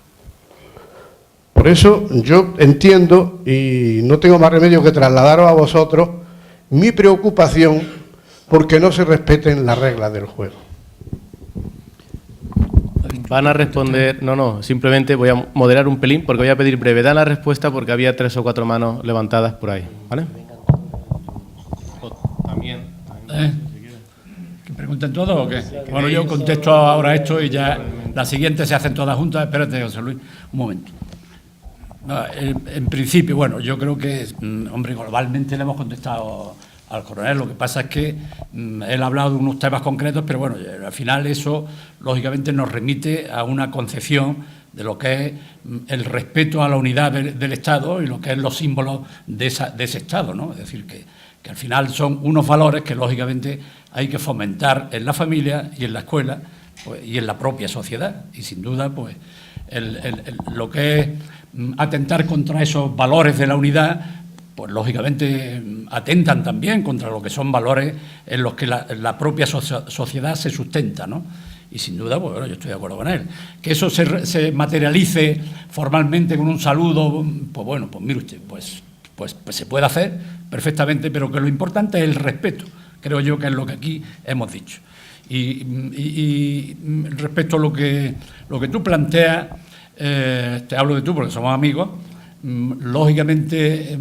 Por eso yo entiendo, y no tengo más remedio que trasladaros a vosotros, mi preocupación porque no se respeten las reglas del juego. Van a responder, no, simplemente voy a moderar un pelín porque voy a pedir brevedad en la respuesta porque había 3 o 4 manos levantadas por ahí, ¿vale? ¿Que pregunten todos o qué? Bueno, yo contesto ahora esto y ya la siguiente se hacen todas juntas. Espérate, José Luis, un momento. En principio, bueno, yo creo que, hombre, globalmente le hemos contestado al coronel. Lo que pasa es que él ha hablado de unos temas concretos, pero bueno, al final eso, lógicamente, nos remite a una concepción de lo que es el respeto a la unidad del Estado y lo que es los símbolos de ese Estado, ¿no? Es decir, que al final son unos valores que, lógicamente, hay que fomentar en la familia y en la escuela, pues, y en la propia sociedad. Y, sin duda, pues, lo que es atentar contra esos valores de la unidad, pues lógicamente atentan también contra lo que son valores en los que la propia sociedad se sustenta, ¿no? Y sin duda, pues bueno, yo estoy de acuerdo con él. Que eso se materialice formalmente con un saludo, pues bueno, pues mire usted, pues se puede hacer perfectamente, pero que lo importante es el respeto, creo yo que es lo que aquí hemos dicho. Y respecto a lo que tú planteas, te hablo de tú porque somos amigos, lógicamente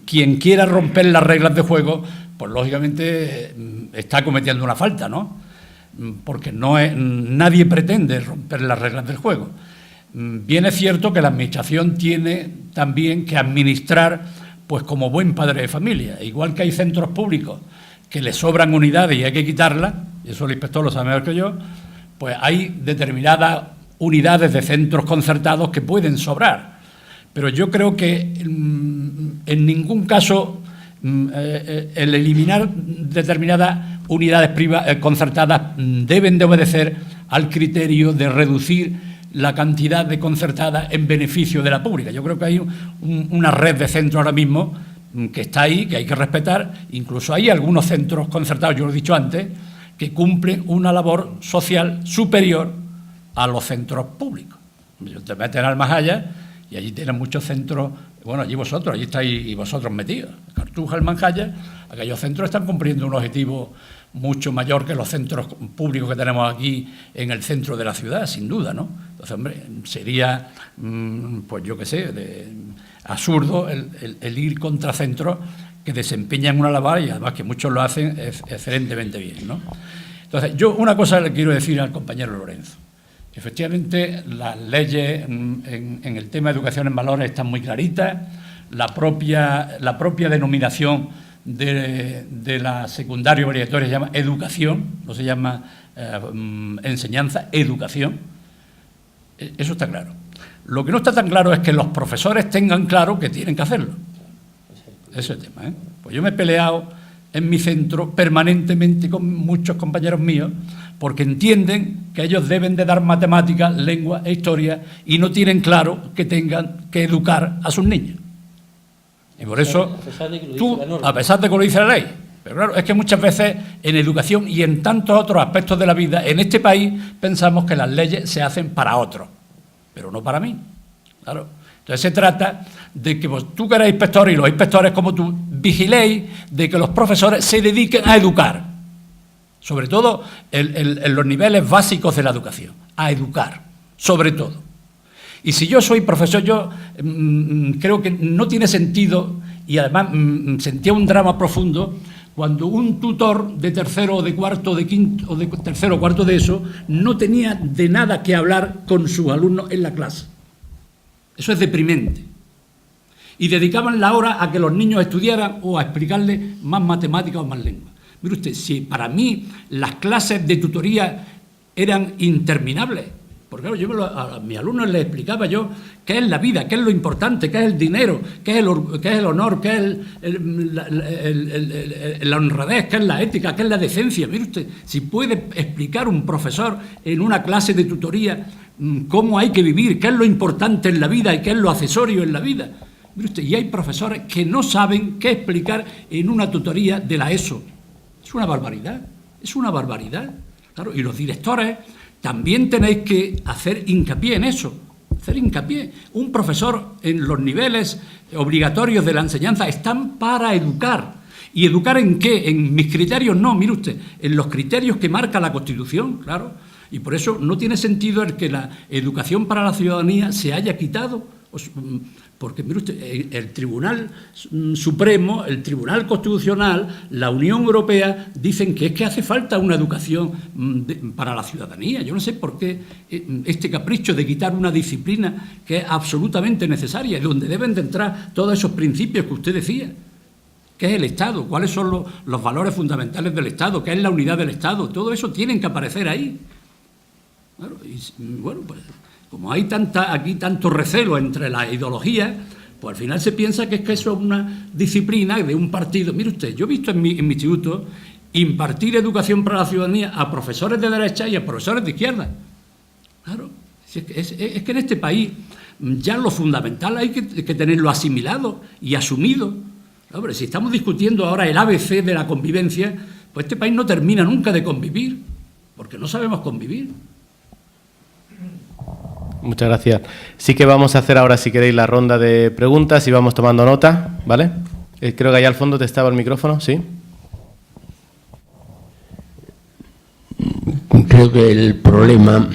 quien quiera romper las reglas de juego, pues lógicamente está cometiendo una falta, ¿no? Porque nadie pretende romper las reglas del juego. Bien es cierto que la Administración tiene también que administrar, pues como buen padre de familia, igual que hay centros públicos que le sobran unidades y hay que quitarlas, y eso el inspector lo sabe mejor que yo, pues hay determinadas unidades de centros concertados que pueden sobrar. Pero yo creo que en ningún caso el eliminar determinadas unidades concertadas deben de obedecer al criterio de reducir la cantidad de concertadas en beneficio de la pública. Yo creo que hay una red de centros ahora mismo que está ahí, que hay que respetar. Incluso hay algunos centros concertados, yo lo he dicho antes, que cumplen una labor social superior a los centros públicos. Te metes en Almajaya y allí tienen muchos centros, bueno, allí estáis y vosotros metidos. Cartuja, Almajaya, aquellos centros están cumpliendo un objetivo mucho mayor que los centros públicos que tenemos aquí en el centro de la ciudad, sin duda, ¿no? Entonces, hombre, sería, pues yo qué sé, absurdo el ir contra centros que desempeñan una labor y además que muchos lo hacen excelentemente bien, ¿no? Entonces, yo una cosa le quiero decir al compañero Lorenzo. Efectivamente, las leyes en el tema de educación en valores están muy claritas. La propia denominación de la secundaria obligatoria se llama educación, no se llama enseñanza, educación. Eso está claro. Lo que no está tan claro es que los profesores tengan claro que tienen que hacerlo. Ese es el tema, ¿eh? Pues yo me he peleado en mi centro permanentemente con muchos compañeros míos porque entienden que ellos deben de dar matemáticas, lengua e historia y no tienen claro que tengan que educar a sus niños. Y por eso, a pesar de que lo dice la ley, pero claro, es que muchas veces en educación y en tantos otros aspectos de la vida, en este país pensamos que las leyes se hacen para otros, pero no para mí, claro. Entonces se trata de que tú que eres inspector y los inspectores como tú vigiléis de que los profesores se dediquen a educar, sobre todo en los niveles básicos de la educación, a educar, sobre todo. Y si yo soy profesor, yo creo que no tiene sentido, y además sentía un drama profundo, cuando un tutor de tercero o de cuarto, de quinto, o de tercero o cuarto de eso, no tenía de nada que hablar con sus alumnos en la clase. Eso es deprimente. Y dedicaban la hora a que los niños estudiaran o a explicarles más matemáticas o más lengua. Mire usted, si para mí las clases de tutoría eran interminables, porque claro, a mis alumnos les explicaba yo qué es la vida, qué es lo importante, qué es el dinero, qué es el honor, qué es la honradez, qué es la ética, qué es la decencia. Mire usted, si puede explicar un profesor en una clase de tutoría cómo hay que vivir, qué es lo importante en la vida y qué es lo accesorio en la vida. Mire usted, y hay profesores que no saben qué explicar en una tutoría de la ESO. Es una barbaridad, es una barbaridad. Claro, y los directores también tenéis que hacer hincapié en eso, hacer hincapié. Un profesor en los niveles obligatorios de la enseñanza están para educar. ¿Y educar en qué? En mis criterios no, mire usted, en los criterios que marca la Constitución, claro. Y por eso no tiene sentido el que la educación para la ciudadanía se haya quitado Porque, mire usted, el Tribunal Supremo, el Tribunal Constitucional, la Unión Europea, dicen que es que hace falta una educación para la ciudadanía. Yo no sé por qué este capricho de quitar una disciplina que es absolutamente necesaria y donde deben de entrar todos esos principios que usted decía. ¿Qué es el Estado? ¿Cuáles son los valores fundamentales del Estado? ¿Qué es la unidad del Estado? Todo eso tienen que aparecer ahí. Claro, y, bueno, pues como hay aquí tanto recelo entre las ideologías, pues al final se piensa que es que eso es una disciplina de un partido. Mire usted, yo he visto en mi instituto impartir educación para la ciudadanía a profesores de derecha y a profesores de izquierda. Claro, es que en este país ya lo fundamental hay que tenerlo asimilado y asumido. Hombre, si estamos discutiendo ahora el ABC de la convivencia, pues este país no termina nunca de convivir, porque no sabemos convivir. Muchas gracias. Sí que vamos a hacer ahora, si queréis, la ronda de preguntas y vamos tomando nota, ¿vale? Creo que allá al fondo te estaba el micrófono, ¿sí? Creo que el problema,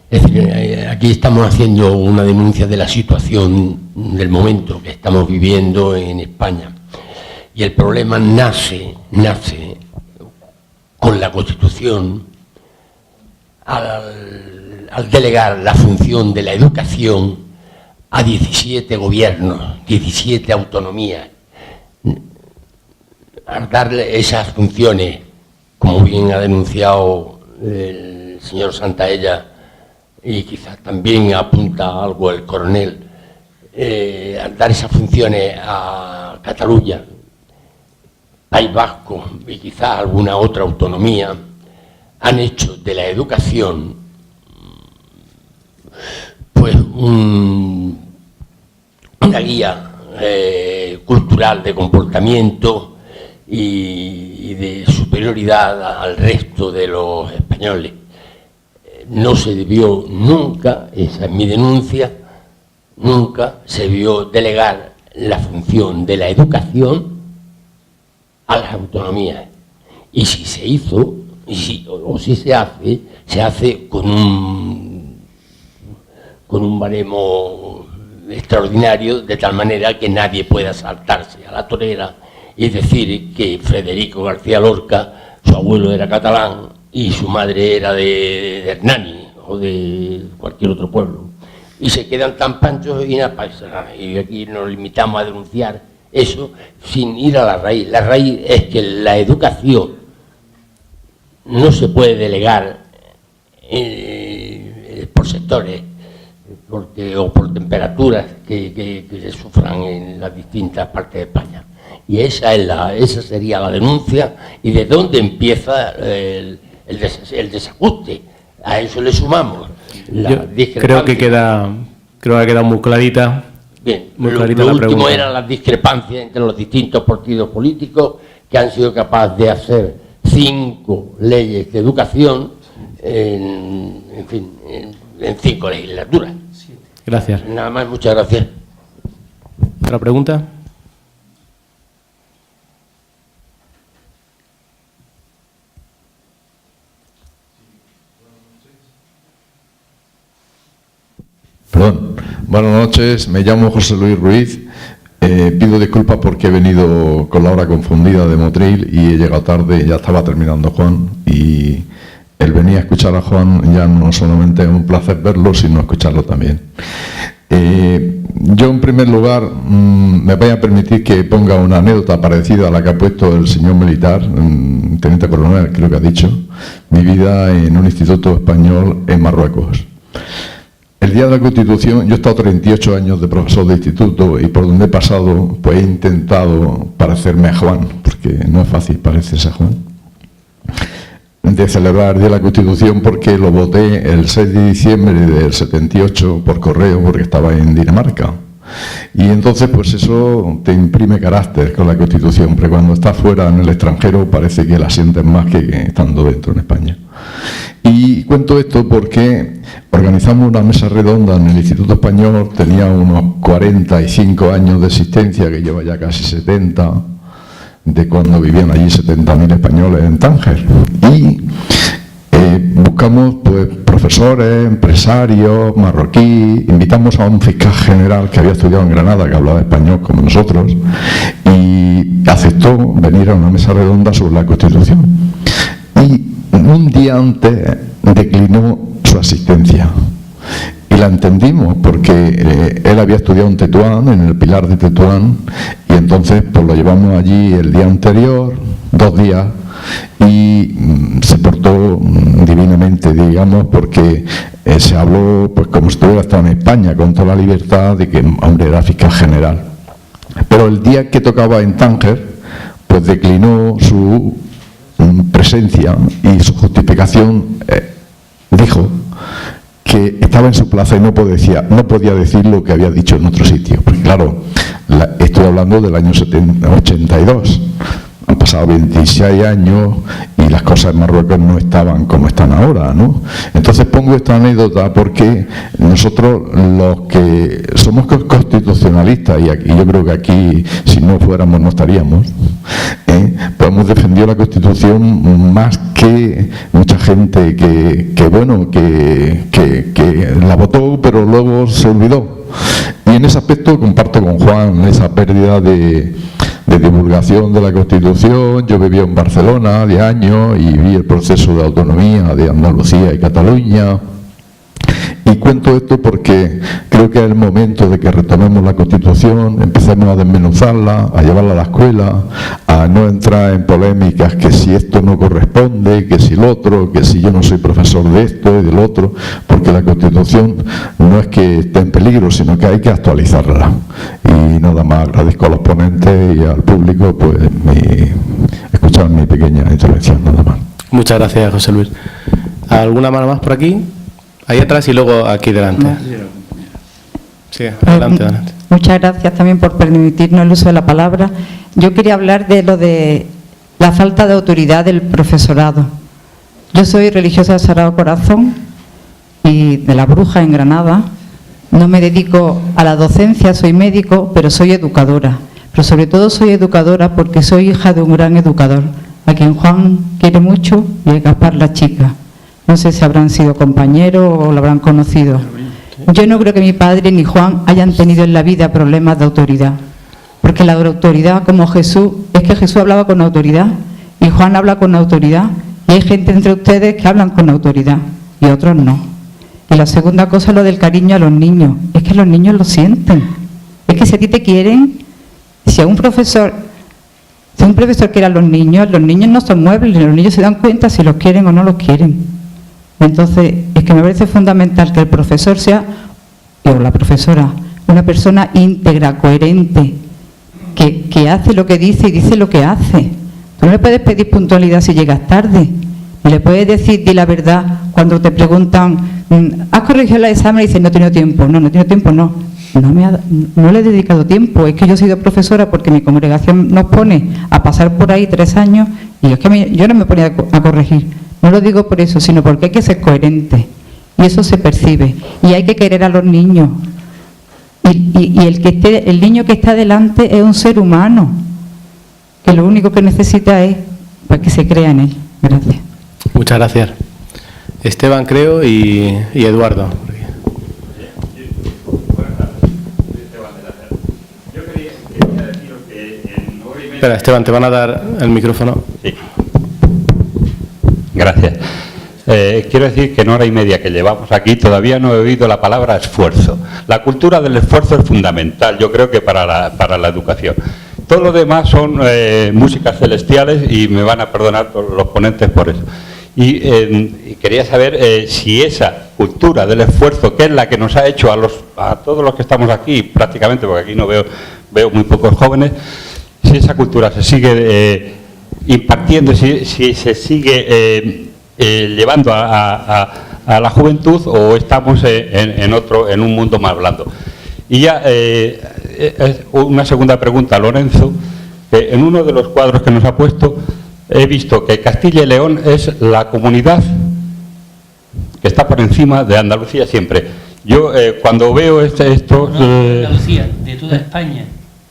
es decir, aquí estamos haciendo una denuncia de la situación del momento que estamos viviendo en España. Y el problema nace con la Constitución al delegar la función de la educación a 17 gobiernos, 17 autonomías. Al darle esas funciones, como bien ha denunciado el señor Santaella, y quizás también apunta algo el coronel, al dar esas funciones a Cataluña, País Vasco y quizás alguna otra autonomía, han hecho de la educación pues una guía cultural de comportamiento y de superioridad al resto de los españoles. No se debió nunca, esa es mi denuncia, nunca se debió delegar la función de la educación a las autonomías. Y si se hizo, o si se hace con un baremo extraordinario, de tal manera que nadie pueda saltarse a la torera y decir que Federico García Lorca, su abuelo era catalán y su madre era de Hernani o de cualquier otro pueblo. Y se quedan tan panchos y nada pasa. Y aquí nos limitamos a denunciar eso sin ir a la raíz. La raíz es que la educación no se puede delegar por sectores o por temperaturas que se sufran en las distintas partes de España. Y esa sería la denuncia y de dónde empieza el desajuste. A eso le sumamos la discrepancia. Creo que ha quedado muy clarita. Bien, muy lo clarita la último pregunta. eran las discrepancias entre los distintos partidos políticos que han sido capaces de hacer 5 leyes de educación en 5 legislaturas. Gracias. Nada más, muchas gracias. ¿Otra pregunta? Perdón. Buenas noches, me llamo José Luis Ruiz. Pido disculpas porque he venido con la hora confundida de Motril y he llegado tarde, ya estaba terminando Juan, y el venir a escuchar a Juan ya no solamente es un placer verlo, sino escucharlo también. Yo, en primer lugar, me voy a permitir que ponga una anécdota parecida a la que ha puesto el señor militar, teniente coronel, creo que ha dicho, mi vida en un instituto español en Marruecos. El día de la Constitución, yo he estado 38 años de profesor de instituto y por donde he pasado, pues he intentado parecerme a Juan, porque no es fácil parecerse a Juan, de celebrar el Día de la Constitución, porque lo voté el 6 de diciembre del 78 por correo, porque estaba en Dinamarca. Y entonces, pues eso te imprime carácter con la Constitución, porque cuando estás fuera en el extranjero parece que la sientes más que estando dentro en España. Y cuento esto porque organizamos una mesa redonda en el Instituto Español, tenía unos 45 años de existencia, que lleva ya casi 70, de cuando vivían allí 70.000 españoles en Tánger. Y buscamos pues profesores, empresarios, marroquíes, invitamos a un fiscal general que había estudiado en Granada, que hablaba español como nosotros, y aceptó venir a una mesa redonda sobre la Constitución. Y un día antes declinó su asistencia. Y la entendimos porque él había estudiado en Tetuán, en el Pilar de Tetuán, y entonces pues lo llevamos allí el día anterior, 2 días, y se portó divinamente, digamos, porque se habló pues como si estuviera estado en España, con toda la libertad de que, hombre, era fiscal general. Pero el día que tocaba en Tánger, pues declinó su presencia y su justificación, dijo que estaba en su plaza y no podía decir lo que había dicho en otro sitio. Porque claro, estoy hablando del año 82. Han pasado 26 años y las cosas en Marruecos no estaban como están ahora, ¿no? Entonces pongo esta anécdota porque nosotros, los que somos constitucionalistas, y yo creo que aquí, si no fuéramos, no estaríamos, pues hemos defendido la Constitución más que mucha gente que la votó, pero luego se olvidó. Y en ese aspecto comparto con Juan esa pérdida de divulgación de la Constitución. Yo vivía en Barcelona 10 años y vi el proceso de autonomía de Andalucía y Cataluña. Y cuento esto porque creo que es el momento de que retomemos la Constitución, empecemos a desmenuzarla, a llevarla a la escuela, a no entrar en polémicas que si esto no corresponde, que si lo otro, que si yo no soy profesor de esto y del otro, porque la Constitución no es que esté en peligro, sino que hay que actualizarla. Y nada más, agradezco a los ponentes y al público pues escuchar mi pequeña intervención, nada más. Muchas gracias, José Luis. ¿Alguna mano más por aquí? Ahí atrás y luego aquí delante. Sí, adelante. Muchas gracias también por permitirnos el uso de la palabra. Yo quería hablar de lo de la falta de autoridad del profesorado. Yo soy religiosa del Sagrado Corazón y de la Bruja en Granada. No me dedico a la docencia, soy médico, pero soy educadora. Pero sobre todo soy educadora porque soy hija de un gran educador, a quien Juan quiere mucho, y a Gaspar la chica. No sé si habrán sido compañeros o lo habrán conocido. Yo no creo que mi padre ni Juan hayan tenido en la vida problemas de autoridad. Porque la autoridad, como Jesús, es que Jesús hablaba con autoridad y Juan habla con autoridad. Y hay gente entre ustedes que hablan con autoridad y otros no. Y la segunda cosa es lo del cariño a los niños. Es que los niños lo sienten. Es que si a ti te quieren, si un profesor quiere a los niños no son muebles, los niños se dan cuenta si los quieren o no los quieren. Entonces, es que me parece fundamental que el profesor sea, o la profesora, una persona íntegra, coherente, que hace lo que dice y dice lo que hace. Tú no le puedes pedir puntualidad si llegas tarde. Y le puedes decir, di la verdad, cuando te preguntan, ¿has corregido el examen? Y dices, no he tenido tiempo. No he tenido tiempo, no. No le he dedicado tiempo. Es que yo he sido profesora porque mi congregación nos pone a pasar por ahí 3 años y es que yo no me ponía a corregir. No lo digo por eso, sino porque hay que ser coherente. Y eso se percibe. Y hay que querer a los niños. Y el niño que está delante es un ser humano, que lo único que necesita es para que se crea en él. Gracias. Muchas gracias. Esteban, creo, y Eduardo. Espera, Esteban, te van a dar el micrófono. Sí. Gracias. Quiero decir que en hora y media que llevamos aquí todavía no he oído la palabra esfuerzo. La cultura del esfuerzo es fundamental, yo creo que para la educación. Todo lo demás son músicas celestiales y me van a perdonar los ponentes por eso. Y quería saber si esa cultura del esfuerzo, que es la que nos ha hecho a todos los que estamos aquí, prácticamente, porque aquí no veo muy pocos jóvenes, si esa cultura se sigue impartiendo, si se sigue llevando a la juventud o estamos en un mundo más blando. Y ya una segunda pregunta, Lorenzo, que en uno de los cuadros que nos ha puesto he visto que Castilla y León es la comunidad que está por encima de Andalucía siempre. Yo cuando veo esto... de Andalucía, de toda España.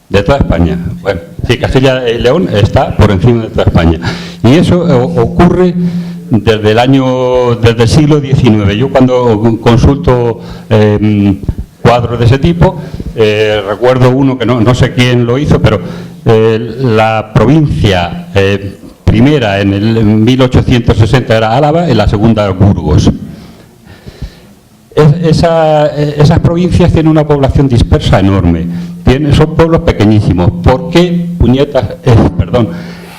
De toda España. Bueno, sí, Castilla y León está por encima de toda España. Y eso ocurre desde el siglo XIX. Yo cuando consulto cuadros de ese tipo, recuerdo uno que no sé quién lo hizo, pero la provincia primera en 1860 era Álava y la segunda Burgos. Esas provincias tienen una población dispersa enorme, son pueblos pequeñísimos. ¿Por qué,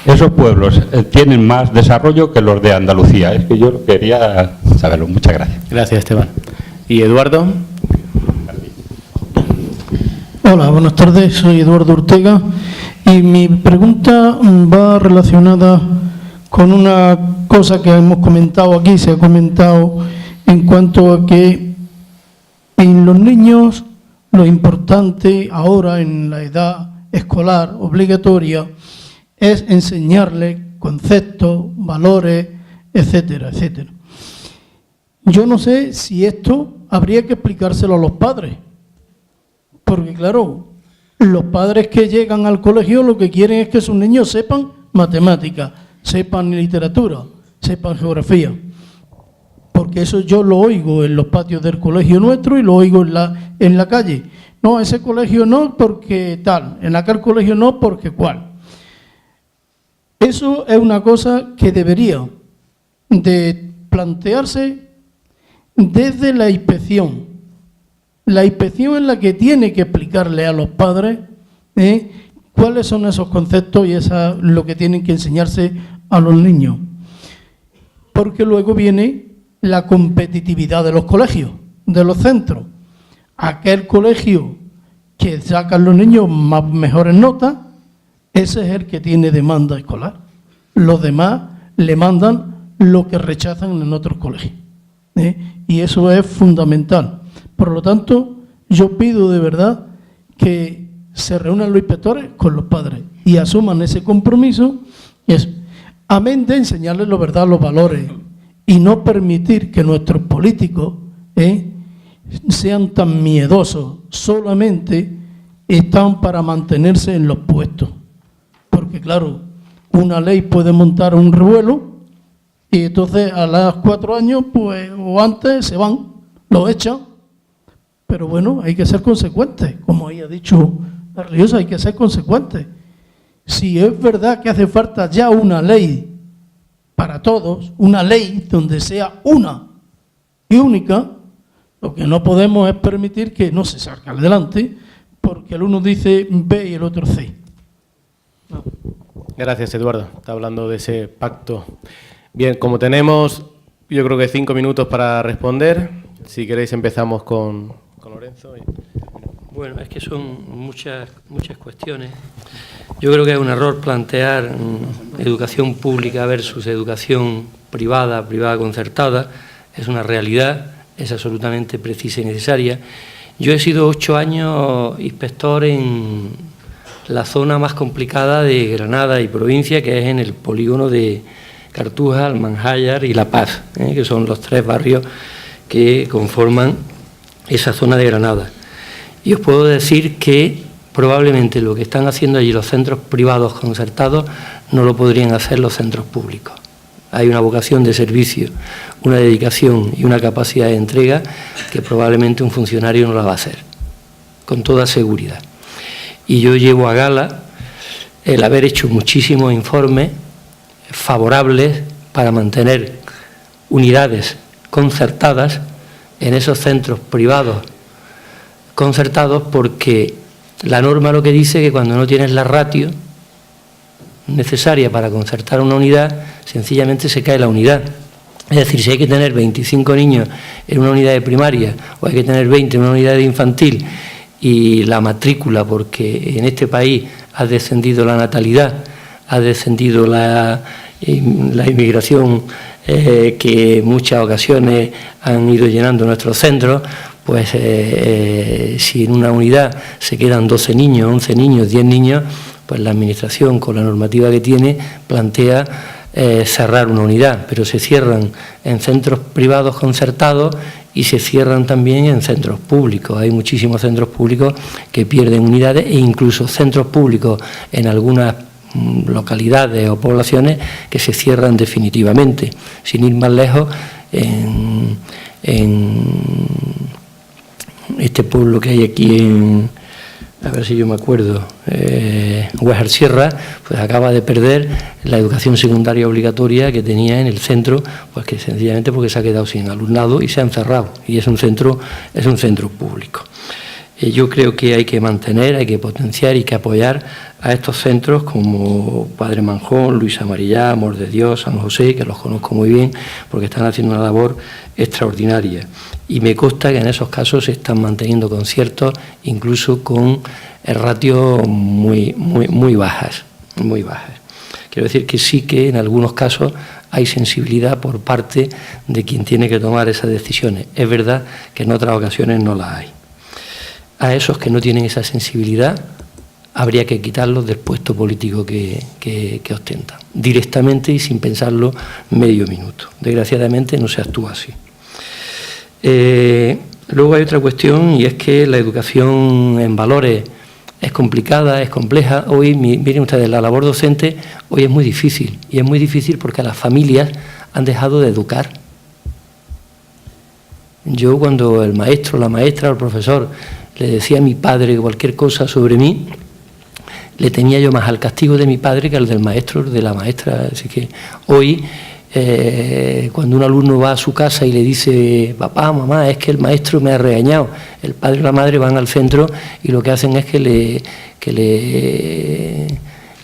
esos pueblos tienen más desarrollo que los de Andalucía? Es que yo quería saberlo. Muchas gracias. Gracias, Esteban. ¿Y Eduardo? Hola, buenas tardes. Soy Eduardo Ortega y mi pregunta va relacionada con una cosa que hemos comentado aquí, se ha comentado en cuanto a que en los niños lo importante ahora en la edad escolar obligatoria es enseñarles conceptos, valores, etcétera, etcétera. Yo no sé si esto habría que explicárselo a los padres, porque claro, los padres que llegan al colegio lo que quieren es que sus niños sepan matemáticas, sepan literatura, sepan geografía. Porque eso yo lo oigo en los patios del colegio nuestro y lo oigo en la calle. No, ese colegio no porque tal, en aquel colegio no porque cual. Eso es una cosa que debería de plantearse desde la inspección. La inspección es la que tiene que explicarle a los padres cuáles son esos conceptos y lo que tienen que enseñarse a los niños. Porque luego viene la competitividad de los colegios, de los centros. Aquel colegio que sacan los niños mejores notas, ese es el que tiene demanda escolar. Los demás le mandan lo que rechazan en otros colegios. Y eso es fundamental. Por lo tanto, yo pido de verdad que se reúnan los inspectores con los padres y asuman ese compromiso, amén de enseñarles la verdad, los valores, y no permitir que nuestros políticos sean tan miedosos, solamente están para mantenerse en los puestos. Porque claro, una ley puede montar un revuelo y entonces a los 4 años pues, o antes se van, los echan. Pero bueno, hay que ser consecuentes, como ahí ha dicho la religiosa, hay que ser consecuentes. Si es verdad que hace falta ya una ley para todos, una ley donde sea una y única, lo que no podemos es permitir que no se salga adelante porque el uno dice B y el otro C. No. Gracias, Eduardo. Está hablando de ese pacto. Bien, como tenemos, yo creo que 5 minutos para responder, si queréis empezamos con Lorenzo. Bueno, es que son muchas cuestiones. Yo creo que es un error plantear educación pública versus educación privada concertada. Es una realidad, es absolutamente precisa y necesaria. Yo he sido 8 años inspector en la zona más complicada de Granada y provincia, que es en el polígono de Cartuja, Almanjayar y La Paz, que son los 3 barrios que conforman esa zona de Granada. Y os puedo decir que probablemente lo que están haciendo allí los centros privados concertados no lo podrían hacer los centros públicos. Hay una vocación de servicio, una dedicación y una capacidad de entrega que probablemente un funcionario no la va a hacer, con toda seguridad. Y yo llevo a gala el haber hecho muchísimos informes favorables para mantener unidades concertadas en esos centros privados concertados, porque la norma lo que dice es que cuando no tienes la ratio necesaria para concertar una unidad, sencillamente se cae la unidad. Es decir, si hay que tener 25 niños en una unidad de primaria o hay que tener 20 en una unidad de infantil y la matrícula, porque en este país ha descendido la natalidad, ha descendido la inmigración que en muchas ocasiones han ido llenando nuestros centros, pues si en una unidad se quedan 12 niños, 11 niños, 10 niños, pues la Administración, con la normativa que tiene, plantea cerrar una unidad, pero se cierran en centros privados concertados y se cierran también en centros públicos. Hay muchísimos centros públicos que pierden unidades e incluso centros públicos en algunas localidades o poblaciones que se cierran definitivamente. Sin ir más lejos, en este pueblo que hay aquí a ver si yo me acuerdo, Huejar Sierra, pues acaba de perder la educación secundaria obligatoria que tenía en el centro, pues que sencillamente porque se ha quedado sin alumnado y se han cerrado, y es un centro público. Yo creo que hay que mantener, hay que potenciar y que apoyar a estos centros como Padre Manjón, Luisa Marillá, Amor de Dios, San José, que los conozco muy bien porque están haciendo una labor extraordinaria. Y me consta que en esos casos se están manteniendo conciertos incluso con ratios muy bajas, muy bajas. Quiero decir que sí que en algunos casos hay sensibilidad por parte de quien tiene que tomar esas decisiones. Es verdad que en otras ocasiones no las hay. A esos que no tienen esa sensibilidad habría que quitarlos del puesto político que ostentan, directamente y sin pensarlo medio minuto. Desgraciadamente no se actúa así. Luego hay otra cuestión, y es que la educación en valores es complicada, es compleja. Hoy, miren ustedes, la labor docente hoy es muy difícil, y es muy difícil porque las familias han dejado de educar. Yo, cuando el maestro, la maestra o el profesor le decía a mi padre cualquier cosa sobre mí, le tenía yo más al castigo de mi padre que al del maestro o de la maestra. Así que hoy, cuando un alumno va a su casa y le dice, papá, mamá, es que el maestro me ha regañado, el padre o la madre van al centro y lo que hacen es que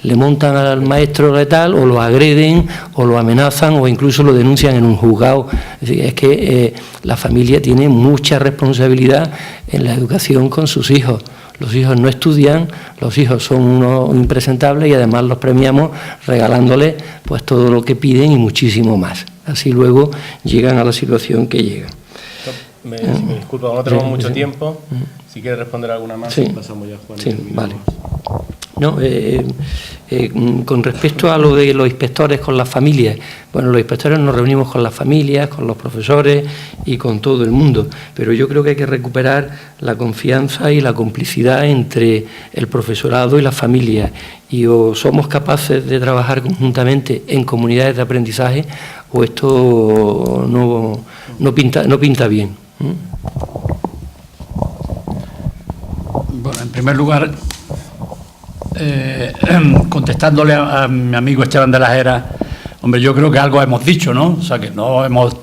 le montan al maestro letal, o lo agreden, o lo amenazan, o incluso lo denuncian en un juzgado. Es decir, es que la familia tiene mucha responsabilidad en la educación con sus hijos. Los hijos no estudian, los hijos son unos impresentables y además los premiamos regalándoles pues todo lo que piden y muchísimo más. Así luego llegan a la situación que llegan. Si me disculpa, no tenemos mucho tiempo. Si quieres responder alguna más, pasamos ya a Juan. Sí, vale. No, con respecto a lo de los inspectores con las familias, bueno, los inspectores nos reunimos con las familias, con los profesores y con todo el mundo, pero yo creo que hay que recuperar la confianza y la complicidad entre el profesorado y las familias, y o somos capaces de trabajar conjuntamente en comunidades de aprendizaje o esto no pinta bien. Bueno, en primer lugar, contestándole a mi amigo Esteban de las Heras, hombre, yo creo que algo hemos dicho, ¿no? O sea, que no hemos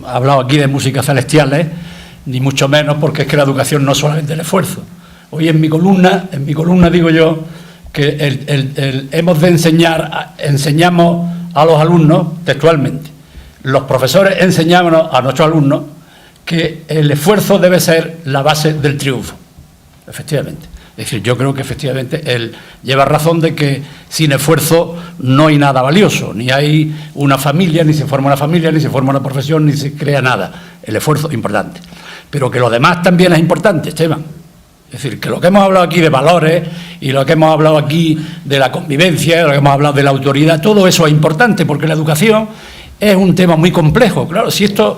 hablado aquí de músicas celestiales, ni mucho menos, porque es que la educación no es solamente el esfuerzo. Hoy en mi columna digo yo que hemos de enseñamos a los alumnos textualmente. Los profesores enseñamos a nuestros alumnos que el esfuerzo debe ser la base del triunfo, efectivamente. Es decir, yo creo que efectivamente él lleva razón de que sin esfuerzo no hay nada valioso, ni hay una familia, ni se forma una familia, ni se forma una profesión, ni se crea nada. El esfuerzo es importante. Pero que lo demás también es importante, Esteban. Es decir, que lo que hemos hablado aquí de valores y lo que hemos hablado aquí de la convivencia, lo que hemos hablado de la autoridad, todo eso es importante porque la educación es un tema muy complejo. Claro, si esto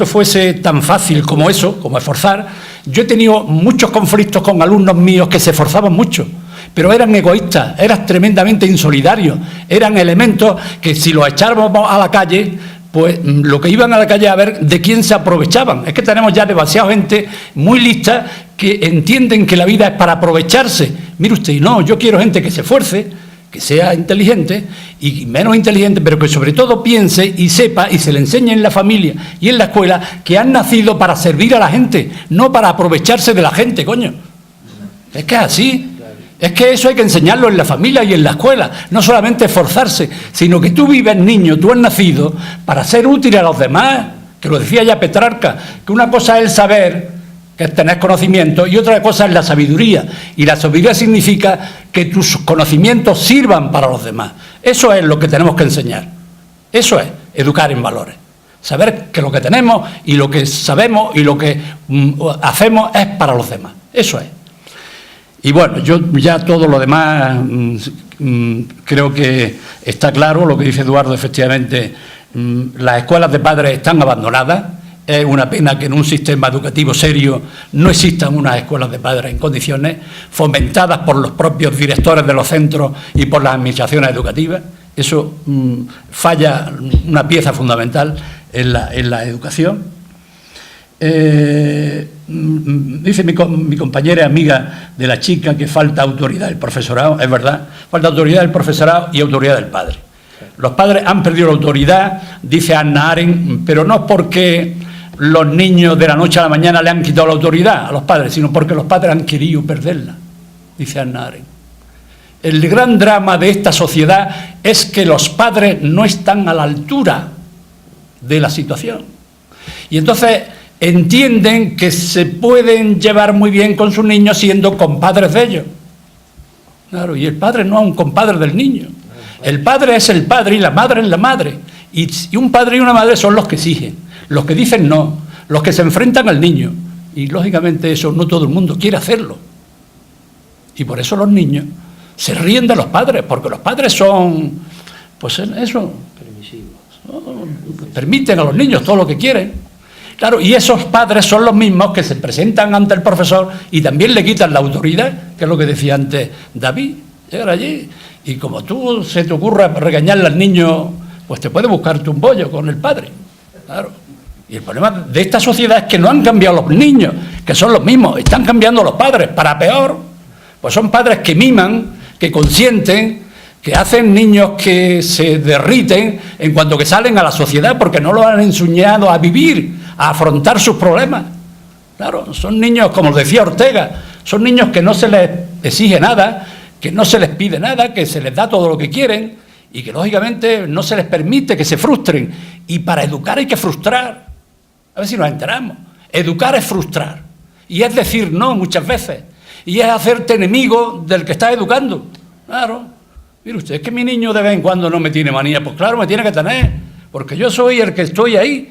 fuese tan fácil como eso, como esforzar, yo he tenido muchos conflictos con alumnos míos que se esforzaban mucho, pero eran egoístas, eran tremendamente insolidarios, eran elementos que si los echábamos a la calle, pues lo que iban a la calle a ver de quién se aprovechaban. Es que tenemos ya demasiada gente muy lista que entienden que la vida es para aprovecharse. Mire usted, y no, yo quiero gente que se esfuerce, que sea inteligente y menos inteligente, pero que sobre todo piense y sepa y se le enseñe en la familia y en la escuela que han nacido para servir a la gente, no para aprovecharse de la gente, coño. Es que es así. Es que eso hay que enseñarlo en la familia y en la escuela, no solamente esforzarse, sino que tú vives, niño, tú has nacido para ser útil a los demás, que lo decía ya Petrarca, que una cosa es el saber, que es tener conocimiento, y otra cosa es la sabiduría. Y la sabiduría significa que tus conocimientos sirvan para los demás. Eso es lo que tenemos que enseñar. Eso es educar en valores. Saber que lo que tenemos y lo que sabemos y lo que hacemos es para los demás. Eso es. Y bueno, yo ya todo lo demás creo que está claro. Lo que dice Eduardo, efectivamente, las escuelas de padres están abandonadas. Es una pena que en un sistema educativo serio no existan unas escuelas de padres en condiciones, fomentadas por los propios directores de los centros y por las administraciones educativas. Eso falla una pieza fundamental en la educación. Dice mi compañera y amiga de la chica que falta autoridad del profesorado. Es verdad, falta autoridad del profesorado y autoridad del padre. Los padres han perdido la autoridad, dice Hannah Arendt, pero no porque los niños de la noche a la mañana le han quitado la autoridad a los padres, sino porque los padres han querido perderla, dice Hannah Arendt. El gran drama de esta sociedad es que los padres no están a la altura de la situación. Y entonces entienden que se pueden llevar muy bien con sus niños siendo compadres de ellos. Claro, y el padre no es un compadre del niño. El padre es el padre y la madre es la madre. Y un padre y una madre son los que exigen, los que dicen no, los que se enfrentan al niño. Y lógicamente eso no todo el mundo quiere hacerlo. Y por eso los niños se ríen de los padres, porque los padres son, pues eso, permiten a los niños todo lo que quieren. Claro, y esos padres son los mismos que se presentan ante el profesor y también le quitan la autoridad, que es lo que decía antes David. Llegar allí y como tú se te ocurra regañarle al niño, pues te puede buscarte un bollo con el padre. Claro. Y el problema de esta sociedad es que no han cambiado los niños, que son los mismos, están cambiando los padres, para peor. Pues son padres que miman, que consienten, que hacen niños que se derriten en cuanto que salen a la sociedad porque no los han enseñado a vivir, a afrontar sus problemas. Claro, son niños, como decía Ortega, son niños que no se les exige nada, que no se les pide nada, que se les da todo lo que quieren y que lógicamente no se les permite que se frustren. Y para educar hay que frustrar. A ver si nos enteramos. Educar es frustrar. Y es decir no muchas veces. Y es hacerte enemigo del que estás educando. Claro. Mire usted, es que mi niño de vez en cuando no me tiene manía. Pues claro, me tiene que tener. Porque yo soy el que estoy ahí,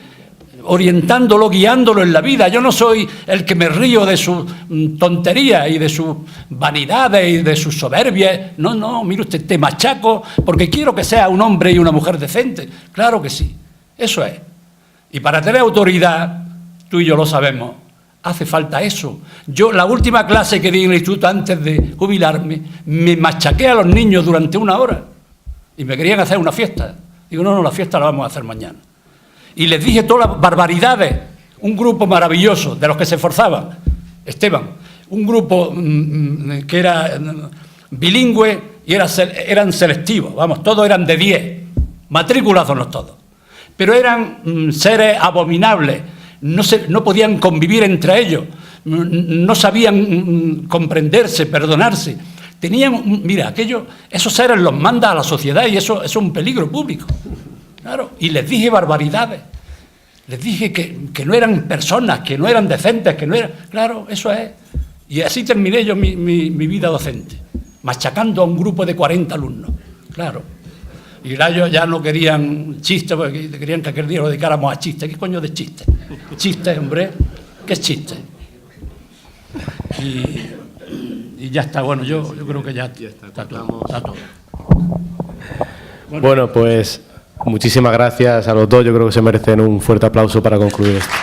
orientándolo, guiándolo en la vida. Yo no soy el que me río de sus tonterías y de sus vanidades y de sus soberbias. No, no, mire usted, te machaco porque quiero que sea un hombre y una mujer decente. Claro que sí, eso es. Y para tener autoridad, tú y yo lo sabemos, hace falta eso. Yo, la última clase que di en el instituto antes de jubilarme, me machaqué a los niños durante 1 hora y me querían hacer una fiesta. Digo, no, la fiesta la vamos a hacer mañana. Y les dije todas las barbaridades. Un grupo maravilloso de los que se esforzaban, Esteban, un grupo que era bilingüe y eran selectivos, vamos, todos eran de 10, matriculados todos. Pero eran seres abominables, no podían convivir entre ellos, no sabían comprenderse, perdonarse. Tenían, mira, esos seres los manda a la sociedad y eso es un peligro público. Claro, y les dije barbaridades, les dije que no eran personas, que no eran decentes, que no eran... Claro, eso es. Y así terminé yo mi vida docente, machacando a un grupo de 40 alumnos, claro. Y ellos ya no querían chistes, porque querían que aquel día lo dedicáramos a chistes. ¿Qué coño de chistes? Chistes, hombre, ¿qué es chiste? Y ya está, bueno, yo creo que ya está todo. Bueno, pues muchísimas gracias a los dos. Yo creo que se merecen un fuerte aplauso para concluir esto.